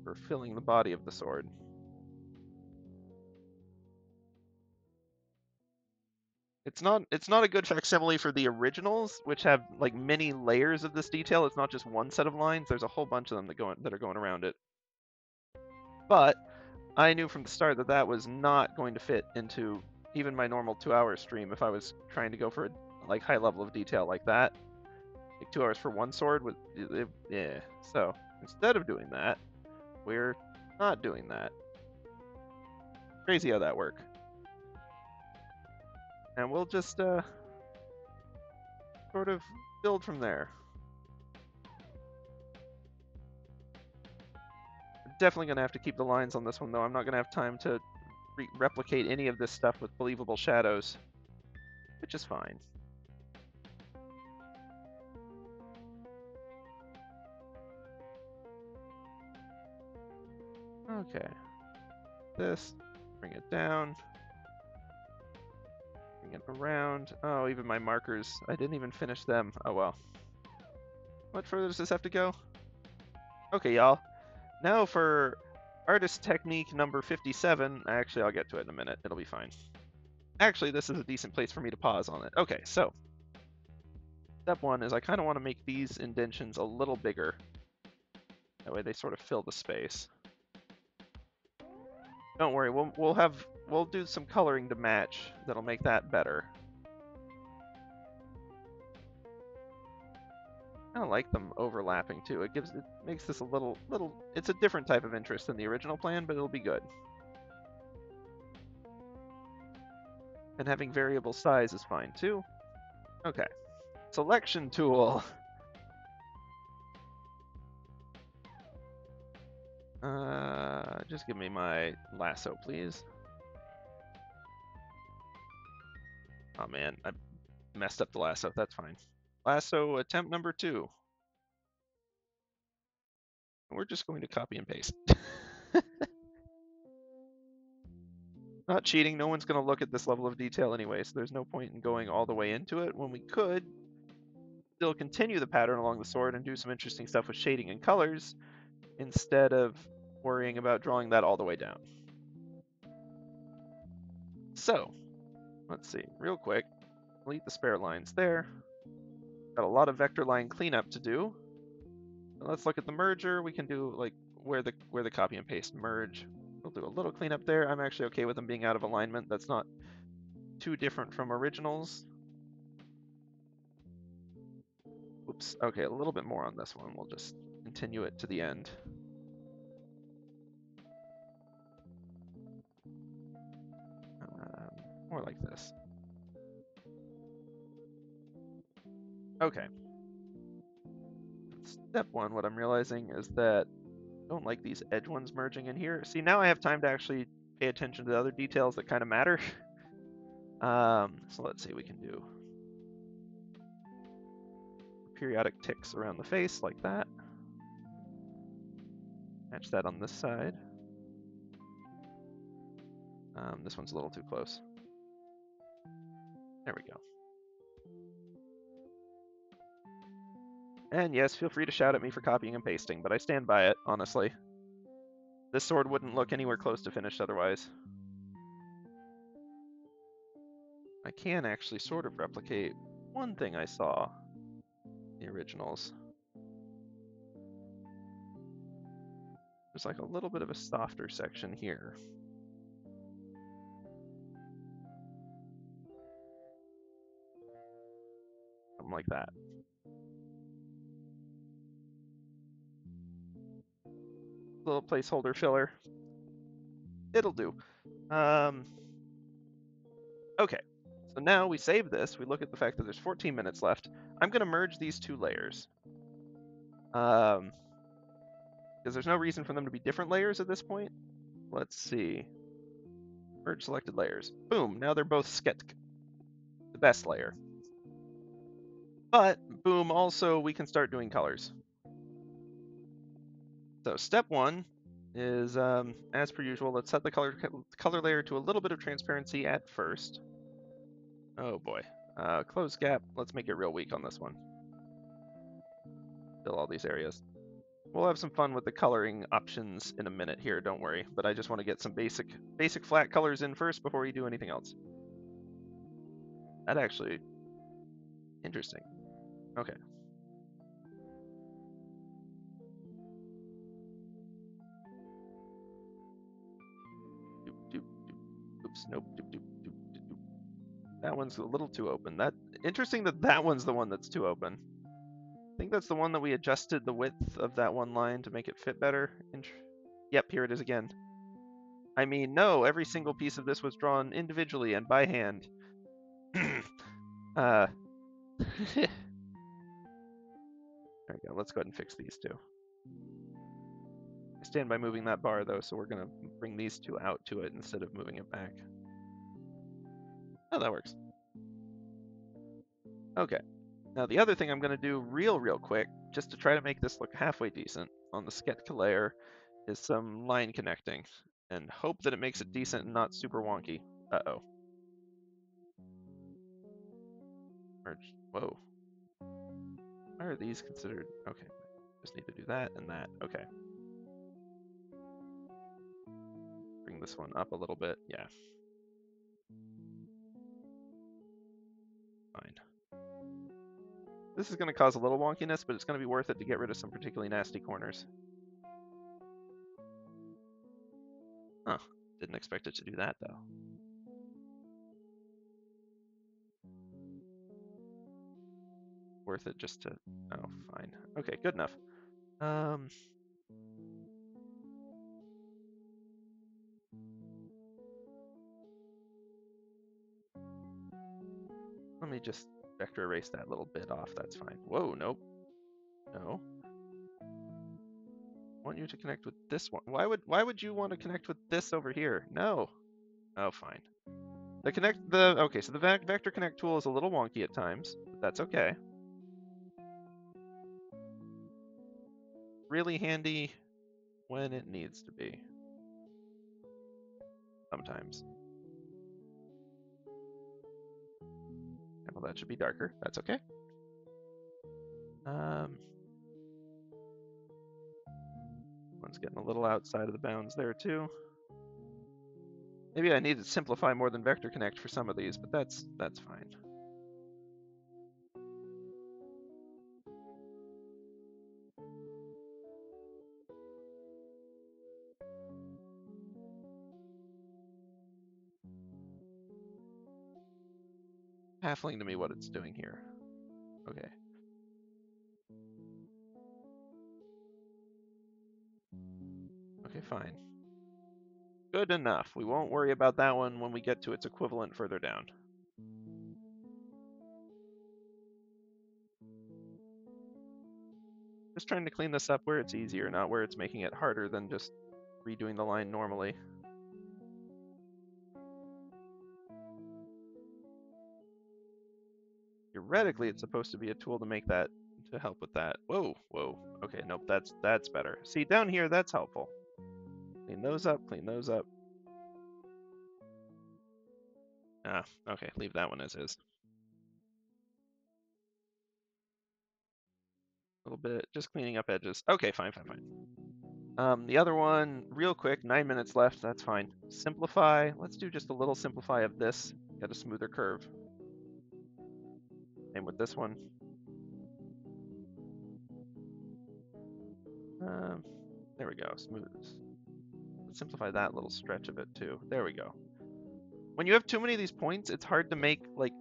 for filling the body of the sword. It's not a good facsimile for the originals, which have like many layers of this detail. It's not just one set of lines. There's a whole bunch of them that are going around it. But I knew from the start that that was not going to fit into even my normal 2-hour stream if I was trying to go for a like high level of detail like that. Like 2 hours for one sword would, yeah. So instead of doing that, we're not doing that. Crazy how that works. And we'll just sort of build from there. Definitely going to have to keep the lines on this one, though. I'm not going to have time to replicate any of this stuff with believable shadows, which is fine. Okay. This, bring it down. Bring it around. Oh, even my markers. I didn't even finish them. Oh, well. What further does this have to go? Okay, y'all. Now for artist technique number 57. Actually, I'll get to it in a minute. It'll be fine. Actually, this is a decent place for me to pause on it. Okay, so step one is I kind of want to make these indentions a little bigger. That way they sort of fill the space. Don't worry, we'll do some coloring to match that'll make that better. I don't like them overlapping too. It makes this a little. It's a different type of interest than the original plan, but it'll be good. And having variable size is fine too. Okay, selection tool. Just give me my lasso, please. Oh man, I messed up the lasso. That's fine. Lasso attempt number 2. We're just going to copy and paste. Not cheating. No one's going to look at this level of detail anyway, so there's no point in going all the way into it when we could still continue the pattern along the sword and do some interesting stuff with shading and colors instead of worrying about drawing that all the way down. So, let's see, real quick, delete the spare lines there. Got a lot of vector line cleanup to do. Let's look at the merger. We can do like where the copy and paste merge. We'll do a little cleanup there. I'm actually okay with them being out of alignment. That's not too different from originals. Oops. Okay, a little bit more on this one. We'll just continue it to the end. More like this. Okay. Step 1, what I'm realizing is that I don't like these edge ones merging in here. See, now I have time to actually pay attention to the other details that kind of matter. So let's see, we can do periodic ticks around the face like that. Match that on this side. This one's a little too close. There we go. And yes, feel free to shout at me for copying and pasting, but I stand by it, honestly. This sword wouldn't look anywhere close to finished otherwise. I can actually sort of replicate one thing I saw in the originals. There's like a little bit of a softer section here. Something like that. Little placeholder filler. It'll do. Okay, so now we save this. We look at the fact that there's 14 minutes left. I'm going to merge these 2 layers. Because there's no reason for them to be different layers at this point. Let's see. Merge selected layers. Boom, now they're both Sketk, the best layer. But, boom, also we can start doing colors. So step 1 is, as per usual, let's set the color layer to a little bit of transparency at first. Oh boy. Close gap, let's make it real weak on this one. Fill all these areas. We'll have some fun with the coloring options in a minute here, don't worry. But I just want to get some basic flat colors in first before we do anything else. That actually, interesting. Okay. Oops, nope. That one's a little too open. Interesting that one's the one that's too open. I think that's the one that we adjusted the width of that one line to make it fit better. Yep, here it is again. I mean, no, every single piece of this was drawn individually and by hand. There we go. Let's go ahead and fix these 2. I stand by moving that bar though, so we're going to bring these 2 out to it instead of moving it back. Oh, that works. Okay. Now the other thing I'm going to do real quick, just to try to make this look halfway decent on the Sketk layer, is some line connecting, and hope that it makes it decent and not super wonky. Uh-oh. Merge. Whoa. Why are these considered? Okay. Just need to do that and that. Okay. Bring this one up a little bit. Yeah. Fine. This is going to cause a little wonkiness, but it's going to be worth it to get rid of some particularly nasty corners. Huh. Didn't expect it to do that, though. Worth it just to... Oh, fine. Okay, good enough. Let me just vector erase that little bit off. That's fine. Whoa, nope. No. I want you to connect with this one. Why would you want to connect with this over here? No. Oh, fine. Okay, so the vector connect tool is a little wonky at times, but that's okay. Really handy when it needs to be. Sometimes. Well, that should be darker. That's okay. One's getting a little outside of the bounds there too. Maybe I need to simplify more than vector connect for some of these, but that's fine. Baffling to me what it's doing here. Okay. Okay, fine. Good enough. We won't worry about that one when we get to its equivalent further down. Just trying to clean this up where it's easier, not where it's making it harder than just redoing the line normally. Theoretically, it's supposed to be a tool to make that, to help with that. Whoa, whoa. Okay, nope, that's better. See, down here, that's helpful. Clean those up, clean those up. Ah, okay, leave that one as is. A little bit, just cleaning up edges. Okay, fine. The other one, real quick, 9 minutes left, that's fine. Simplify, let's do just a little simplify of this, get a smoother curve. Same with this one. There we go, smooth. Let's simplify that little stretch of it too. There we go. When you have too many of these points, it's hard to make like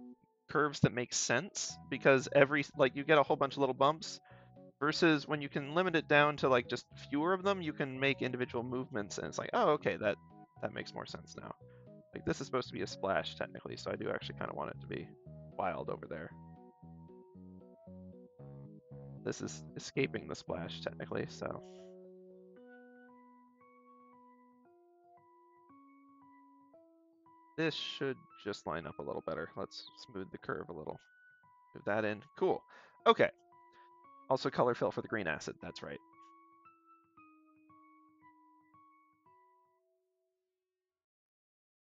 curves that make sense because you get a whole bunch of little bumps versus when you can limit it down to like just fewer of them, you can make individual movements and it's like, oh, okay, that makes more sense now. Like this is supposed to be a splash technically, so I do actually kind of want it to be wild over there. This is escaping the splash technically, so. This should just line up a little better. Let's smooth the curve a little. Move that in. Cool. Okay. Also color fill for the green acid. That's right.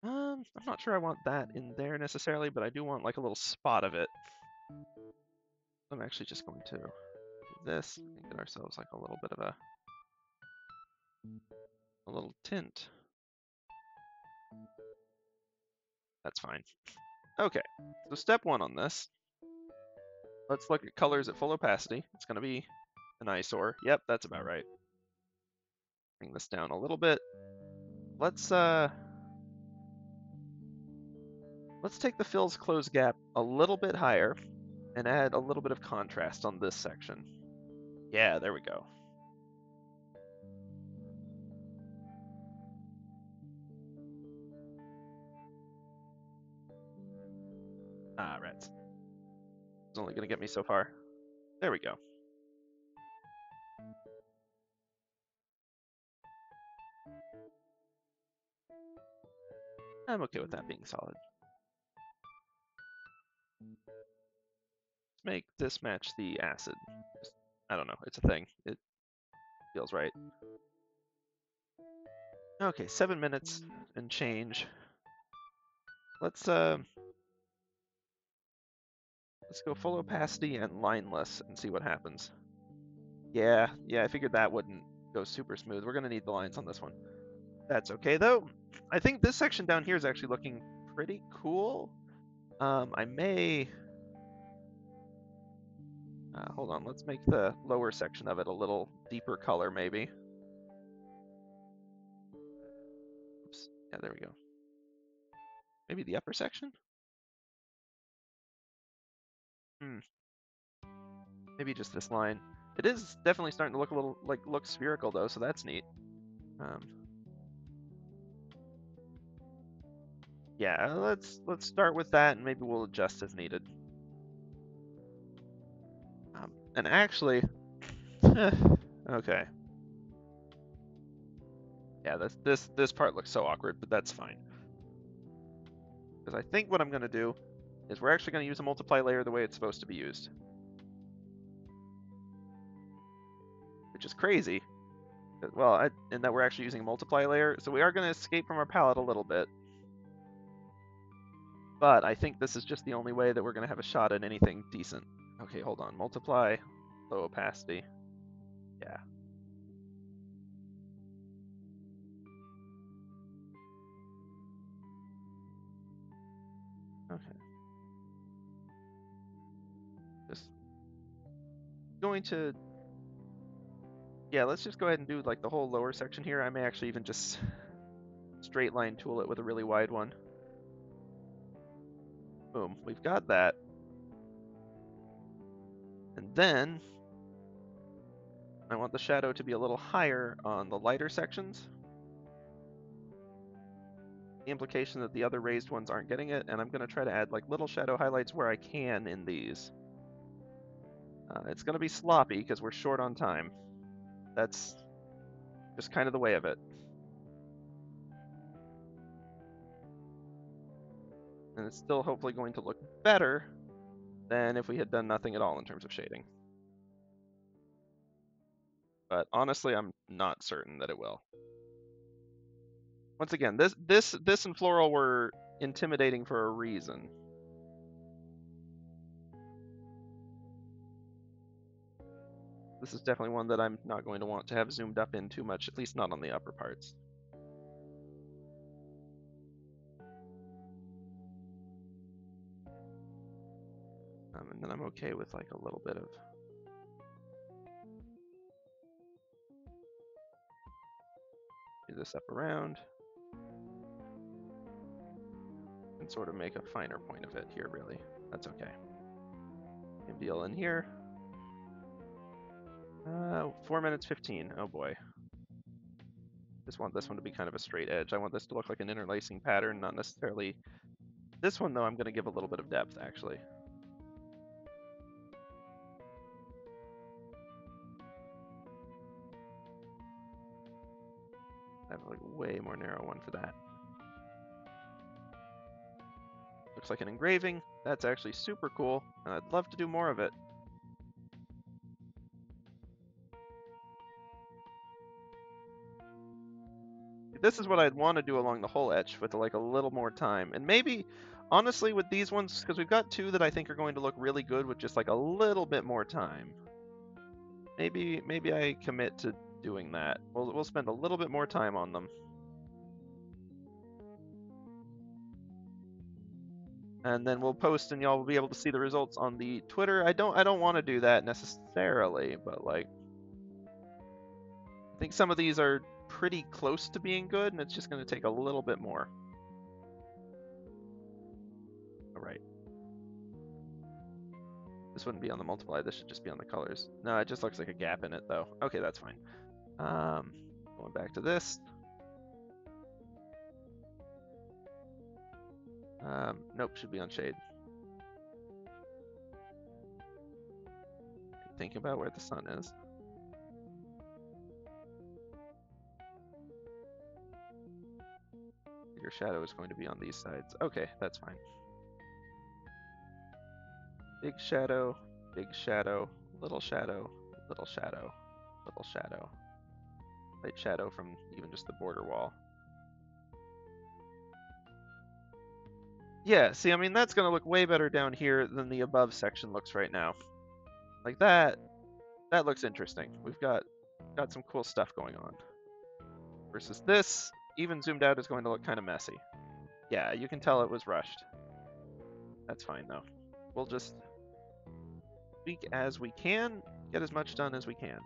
I'm not sure I want that in there necessarily, but I do want like a little spot of it. I'm actually just going to do this and get ourselves like a little bit of a little tint. That's fine. Okay, so step one on this. Let's look at colors at full opacity. It's going to be an eyesore. Yep, that's about right. Bring this down a little bit. Let's take the fills close gap a little bit higher and add a little bit of contrast on this section. Yeah, there we go. Ah, rats. It's only going to get me so far. There we go. I'm okay with that being solid. Let's make this match the acid. Just, I don't know, it's a thing. It feels right. Okay, 7 minutes and change. Let's go full opacity and lineless and see what happens. Yeah, I figured that wouldn't go super smooth. We're gonna need the lines on this one. That's okay though. I think this section down here is actually looking pretty cool. I may hold on. Let's make the lower section of it a little deeper color, maybe. Oops. Yeah, there we go. Maybe the upper section. Maybe just this line. It is definitely starting to look a little look spherical though, so that's neat. Yeah, let's start with that, and maybe we'll adjust as needed. And actually, okay. Yeah, this part looks so awkward, but that's fine. Because I think what I'm going to do is we're actually going to use a multiply layer the way it's supposed to be used. Which is crazy. Well, in that we're actually using a multiply layer, so we are going to escape from our palette a little bit. But I think this is just the only way that we're going to have a shot at anything decent. Okay, hold on. Multiply, low opacity. Yeah. Okay. Just going to... Yeah, let's just go ahead and do like the whole lower section here. I may actually even just straight line tool it with a really wide one. Boom, we've got that. And then I want the shadow to be a little higher on the lighter sections. The implication that the other raised ones aren't getting it, and I'm going to try to add like little shadow highlights where I can in these. It's going to be sloppy because we're short on time. That's just kind of the way of it. And it's still hopefully going to look better than if we had done nothing at all in terms of shading. But honestly, I'm not certain that it will. Once again, this and Floral were intimidating for a reason. This is definitely one that I'm not going to want to have zoomed up in too much, at least not on the upper parts. And then I'm okay with like a little bit of... Do this up around. And sort of make a finer point of it here, really. That's okay. Same deal in here. 4 minutes 15. Oh boy. Just want this one to be kind of a straight edge. I want this to look like an interlacing pattern, not necessarily... This one, though, I'm going to give a little bit of depth, actually. I have like a way more narrow one for that. Looks like an engraving. That's actually super cool, and I'd love to do more of it. This is what I'd want to do along the whole etch with like a little more time. And maybe, honestly, with these ones, because we've got two that I think are going to look really good with just like a little bit more time. Maybe I commit to doing that. We'll spend a little bit more time on them. And then we'll post and y'all will be able to see the results on the Twitter. I don't want to do that necessarily, but like I think some of these are pretty close to being good, and it's just going to take a little bit more. All right. This wouldn't be on the multiply. This should just be on the colors. No, it just looks like a gap in it, though. Okay, that's fine. Going back to this. Nope, should be on shade. Think about where the sun is. Your shadow is going to be on these sides. Okay, that's fine. Big shadow, little shadow, little shadow, little shadow. Light shadow from even just the border wall. Yeah, see, I mean, that's going to look way better down here than the above section looks right now. Like that looks interesting. We've got some cool stuff going on. Versus this, even zoomed out, is going to look kind of messy. Yeah, you can tell it was rushed. That's fine, though. We'll just tweak as we can, get as much done as we can.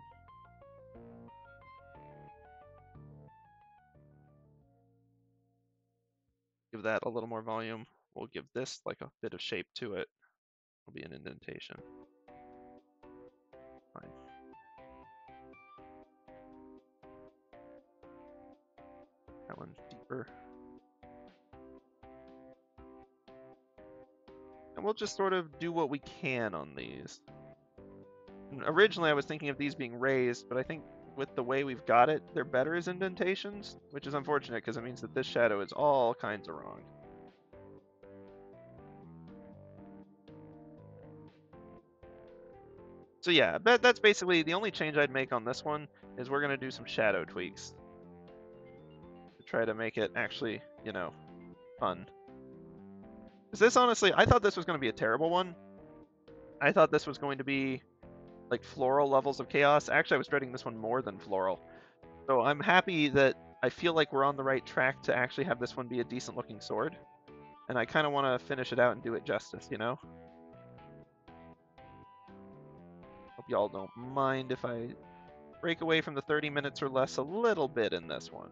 Give that a little more volume. We'll give this like a bit of shape to it. It'll be an indentation. Fine. That one deeper. And we'll just sort of do what we can on these. And originally I was thinking of these being raised, but I think with the way we've got it, they're better as indentations, which is unfortunate because it means that this shadow is all kinds of wrong. So yeah, that's basically the only change I'd make on this one is we're gonna do some shadow tweaks to try to make it actually, you know, fun. Is this honestly, I thought this was gonna be a terrible one. I thought this was going to be like floral levels of chaos. Actually, I was dreading this one more than floral. So I'm happy that I feel like we're on the right track to actually have this one be a decent looking sword. And I kind of want to finish it out and do it justice, you know? Hope y'all don't mind if I break away from the 30 minutes or less a little bit in this one.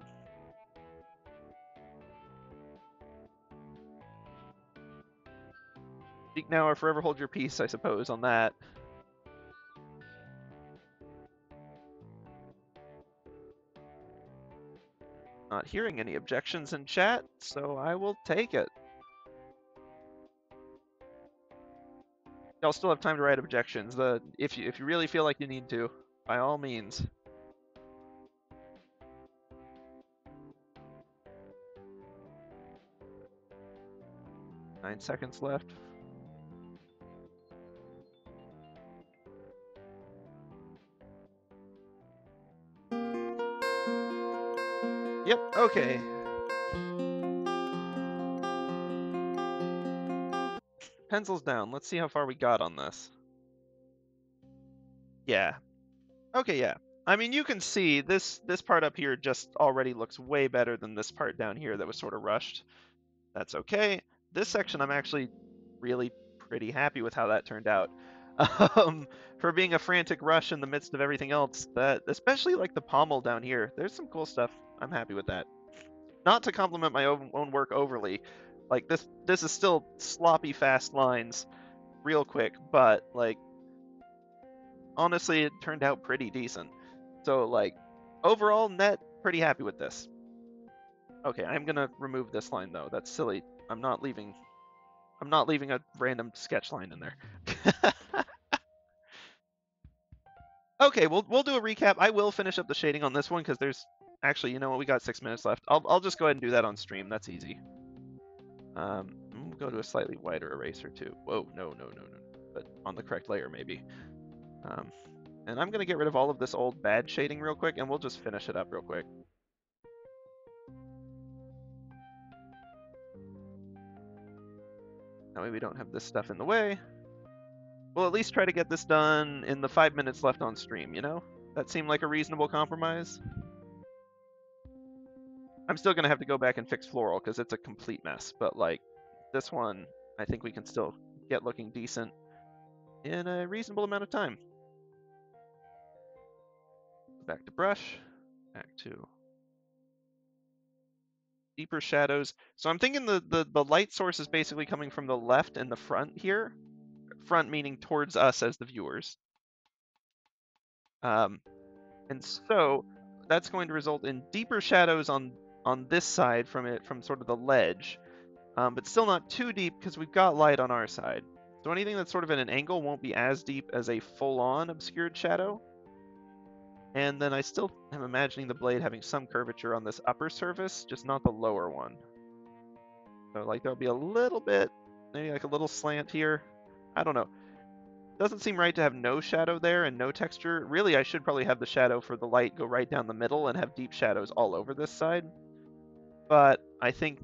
Speak now or forever hold your peace, I suppose, on that. Not hearing any objections in chat, so I will take it. Y'all still have time to write objections. If you really feel like you need to, by all means. 9 seconds left. Yep, okay. Pencils down. Let's see how far we got on this. Yeah. Okay, yeah. I mean, you can see this part up here just already looks way better than this part down here that was sort of rushed. That's okay. This section I'm actually really pretty happy with how that turned out. For being a frantic rush in the midst of everything else, that especially like the pommel down here, there's some cool stuff. I'm happy with that. Not to compliment my own work overly, like this is still sloppy fast lines, real quick, but like honestly, it turned out pretty decent. So like overall net, pretty happy with this. Okay, I'm gonna remove this line though. That's silly. I'm not leaving a random sketch line in there. Okay, we'll do a recap. I will finish up the shading on this one because there's actually, you know what, we got 6 minutes left. I'll just go ahead and do that on stream. That's easy. We'll go to a slightly wider eraser too. Whoa, no, but on the correct layer maybe. And I'm gonna get rid of all of this old bad shading real quick, and we'll just finish it up real quick. That way we don't have this stuff in the way. We'll at least try to get this done in the 5 minutes left on stream, you know? That seemed like a reasonable compromise. I'm still gonna have to go back and fix Floral because it's a complete mess, but like this one, I think we can still get looking decent in a reasonable amount of time. Back to brush, back to deeper shadows. So I'm thinking the light source is basically coming from the left and the front here. Front meaning towards us as the viewers. And so that's going to result in deeper shadows on this side from sort of the ledge, but still not too deep because we've got light on our side. So anything that's sort of at an angle won't be as deep as a full-on obscured shadow. And then I still am imagining the blade having some curvature on this upper surface, just not the lower one. So like there'll be a little bit, maybe like a little slant here. I don't know. Doesn't seem right to have no shadow there and no texture. Really, I should probably have the shadow for the light go right down the middle and have deep shadows all over this side. But I think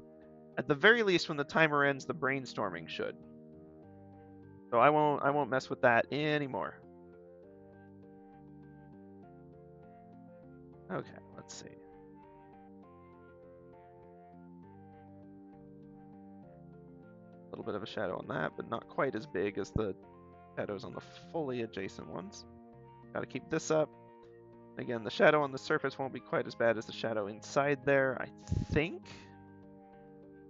at the very least when the timer ends, the brainstorming should. So I won't mess with that anymore. Okay, let's see. A little bit of a shadow on that, but not quite as big as the shadows on the fully adjacent ones. Got to keep this up. Again, the shadow on the surface won't be quite as bad as the shadow inside there, I think.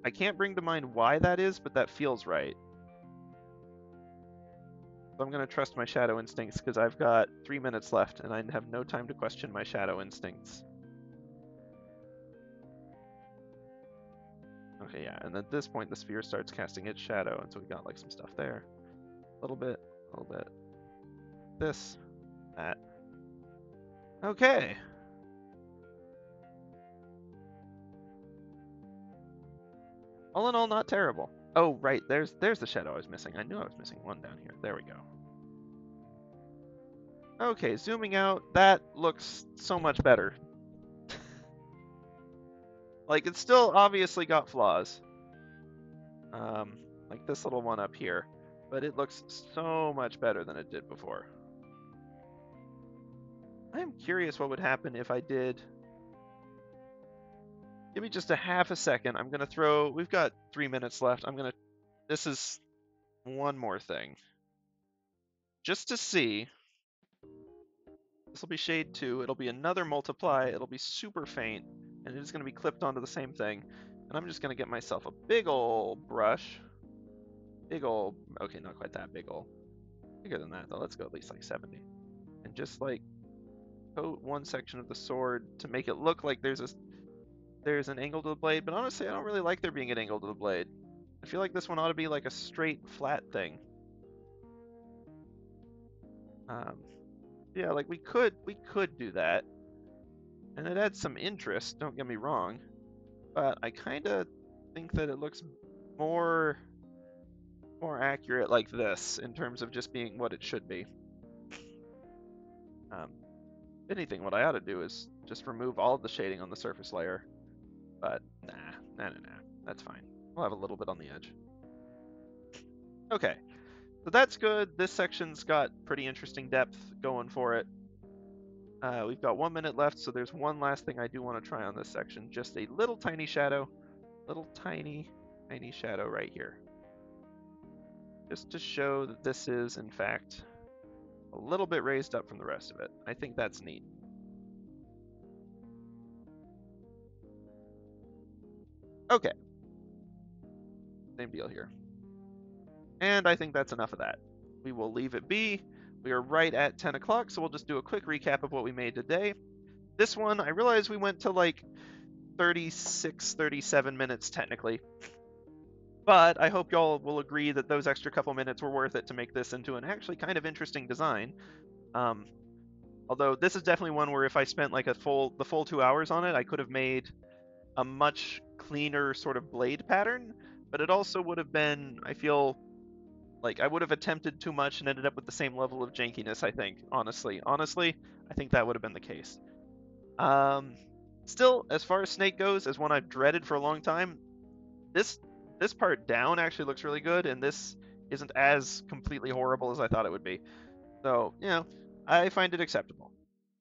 I can't bring to mind why that is, but that feels right. So I'm going to trust my shadow instincts because I've got 3 minutes left and I have no time to question my shadow instincts. Okay, yeah, and at this point the sphere starts casting its shadow, and so we've got like some stuff there. A little bit, this, that. Okay. All in all, not terrible. Oh, right, there's the shadow I was missing. I knew I was missing one down here. There we go. Okay, zooming out, that looks so much better. Like, it's still obviously got flaws. Like this little one up here. But it looks so much better than it did before. I am curious what would happen if I did... Give me just a half a second. I'm going to throw... We've got 3 minutes left. I'm going to... This is one more thing. Just to see... This will be shade 2. It'll be another multiply. It'll be super faint. And it is going to be clipped onto the same thing. And I'm just going to get myself a big old brush. Big old... Okay, not quite that big old. Bigger than that, though. Let's go at least like 70. And just like coat one section of the sword to make it look like there's an angle to the blade. But honestly, I don't really like there being an angle to the blade. I feel like this one ought to be like a straight, flat thing. Yeah, like we could do that, and it adds some interest. Don't get me wrong, but I kind of think that it looks more accurate like this in terms of just being what it should be. If anything, what I ought to do is just remove all of the shading on the surface layer. But nah, that's fine. We'll have a little bit on the edge. Okay, so that's good. This section's got pretty interesting depth going for it. We've got 1 minute left, so there's one last thing I do want to try on this section. Just a little tiny shadow. Little tiny shadow right here. Just to show that this is, in fact, a little bit raised up from the rest of it. I think that's neat. Okay. Same deal here. And I think that's enough of that. We will leave it be. We are right at 10 o'clock, so we'll just do a quick recap of what we made today. This one, I realized we went to like 36, 37 minutes technically. But I hope y'all will agree that those extra couple minutes were worth it to make this into an actually kind of interesting design. Although this is definitely one where if I spent like the full 2 hours on it, I could have made a much cleaner sort of blade pattern. But it also would have been, I feel like I would have attempted too much and ended up with the same level of jankiness, I think, honestly. Honestly, I think that would have been the case. Still, as far as Snake goes, as one I've dreaded for a long time, this part down actually looks really good, and this isn't as completely horrible as I thought it would be. So, you know, I find it acceptable.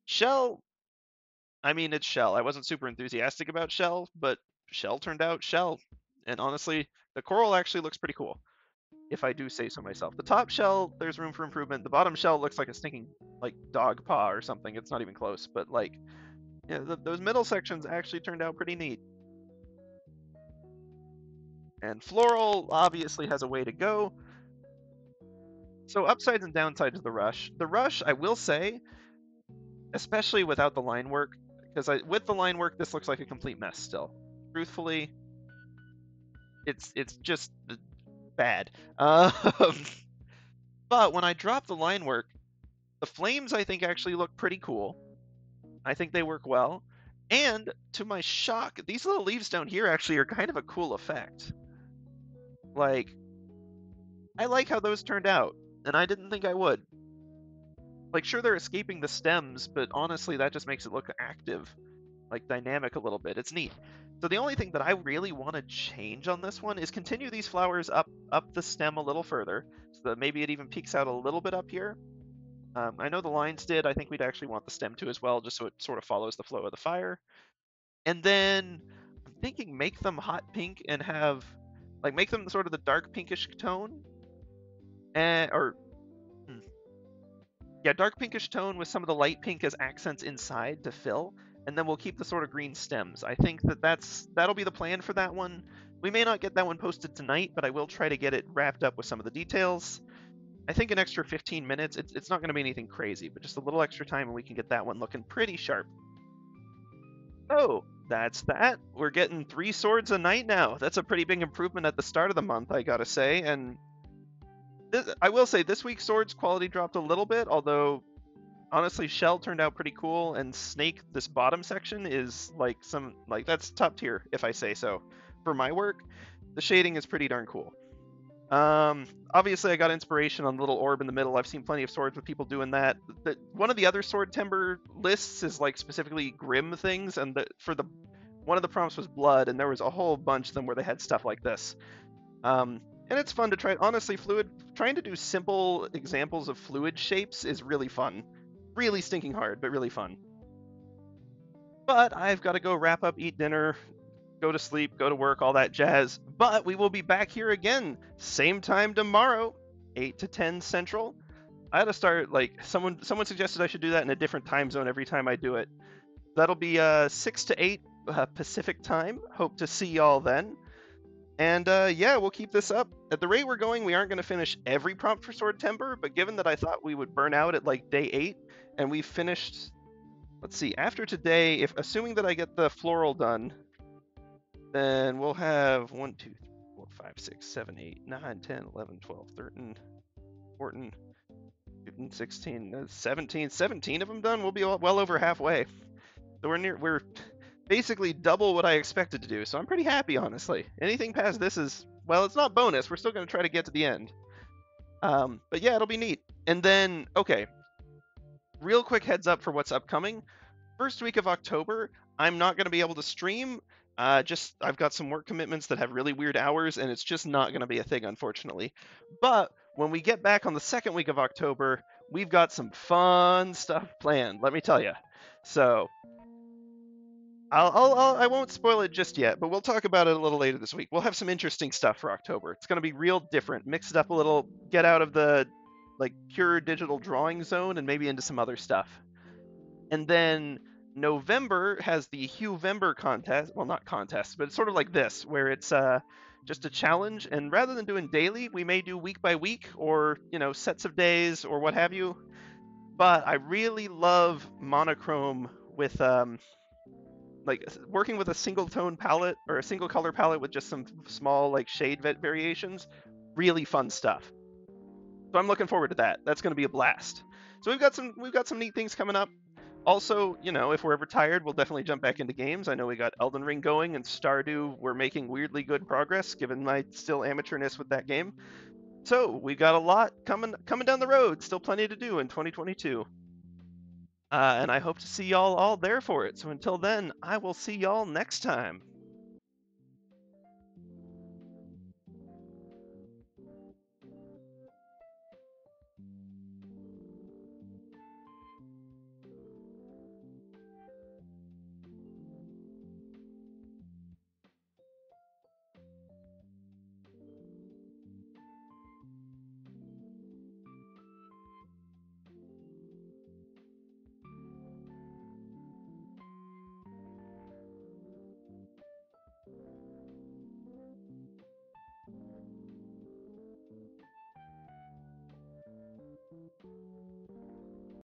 Shell, I mean, it's Shell. I wasn't super enthusiastic about Shell, but Shell turned out Shell. And honestly, the coral actually looks pretty cool, if I do say so myself. The top shell, there's room for improvement. The bottom shell looks like a stinking, like, dog paw or something. It's not even close, but, like, yeah, those middle sections actually turned out pretty neat. And Floral obviously has a way to go. So upsides and downsides of the rush. The rush, I will say, especially without the line work, because with the line work, this looks like a complete mess still. Truthfully, it's just bad. But when I drop the line work, the flames I think actually look pretty cool. I think they work well. And to my shock, these little leaves down here actually are kind of a cool effect. Like, I like how those turned out, and I didn't think I would. Like, sure, they're escaping the stems, but honestly, that just makes it look active, like dynamic a little bit. It's neat. So the only thing that I really want to change on this one is continue these flowers up the stem a little further, so that maybe it even peeks out a little bit up here. I know the lines did. I think we'd actually want the stem to as well, just so it sort of follows the flow of the fire. And then I'm thinking make them hot pink and have, like, make them sort of the dark pinkish tone. Yeah, dark pinkish tone with some of the light pink as accents inside to fill. And then we'll keep the sort of green stems. I think that'll be the plan for that one. We may not get that one posted tonight, but I will try to get it wrapped up with some of the details. I think an extra 15 minutes, it's not going to be anything crazy, but just a little extra time and we can get that one looking pretty sharp. Oh, that's that. We're getting 3 swords a night now. That's a pretty big improvement at the start of the month, I gotta say. And I will say, this week's swords quality dropped a little bit, although Honestly, Shell turned out pretty cool, and Snake, this bottom section is like that's top tier, if I say so. For my work, the shading is pretty darn cool. Obviously, I got inspiration on the little orb in the middle. I've seen plenty of swords with people doing that. One of the other Swordtember lists is like specifically grim things, and one of the prompts was blood, and there was a whole bunch of them where they had stuff like this. And it's fun to try. Honestly, trying to do simple examples of fluid shapes is really fun. Really stinking hard, but really fun. But I've got to go wrap up, eat dinner, go to sleep, go to work, all that jazz. But we will be back here again, same time tomorrow, 8 to 10 Central. I had to start, like, someone suggested I should do that in a different time zone every time I do it. That'll be 6 to 8 Pacific time. Hope to see y'all then. And yeah, we'll keep this up. At the rate we're going, we aren't going to finish every prompt for Swordtember, but given that I thought we would burn out at like day 8, and we've finished, let's see, after today, assuming that I get the Floral done, then we'll have 1, 2, 3, 4, 5, 6, 7, 8, 9, 10, 11, 12, 13, 14, 15, 16, 17 of them done. We'll be well over halfway. So we're basically double what I expected to do, so I'm pretty happy, honestly. Anything past this is, well, it's not bonus. We're still going to try to get to the end. But yeah, it'll be neat. And then, okay, real quick heads up for what's upcoming. First week of October, I'm not going to be able to stream. I've got some work commitments that have really weird hours, and it's just not going to be a thing, unfortunately. But when we get back on the second week of October, we've got some fun stuff planned, let me tell you. So I won't spoil it just yet, but we'll talk about it a little later this week. We'll have some interesting stuff for October. It's going to be real different, mix it up a little, get out of the like pure digital drawing zone and maybe into some other stuff. And then November has the Hughvember contest. Well, not contest, but it's sort of like this, where it's just a challenge. And rather than doing daily, we may do week by week or, sets of days or what have you. But I really love monochrome with like working with a single tone palette or a single color palette with just some small like shade variations. Really fun stuff. So I'm looking forward to that. That's going to be a blast. So we've got some neat things coming up. Also, if we're ever tired, we'll definitely jump back into games. I know we got Elden Ring going and Stardew. We're making weirdly good progress given my still amateurness with that game. So we got a lot coming down the road. Still plenty to do in 2022. And I hope to see y'all all there for it. So until then, I will see y'all next time.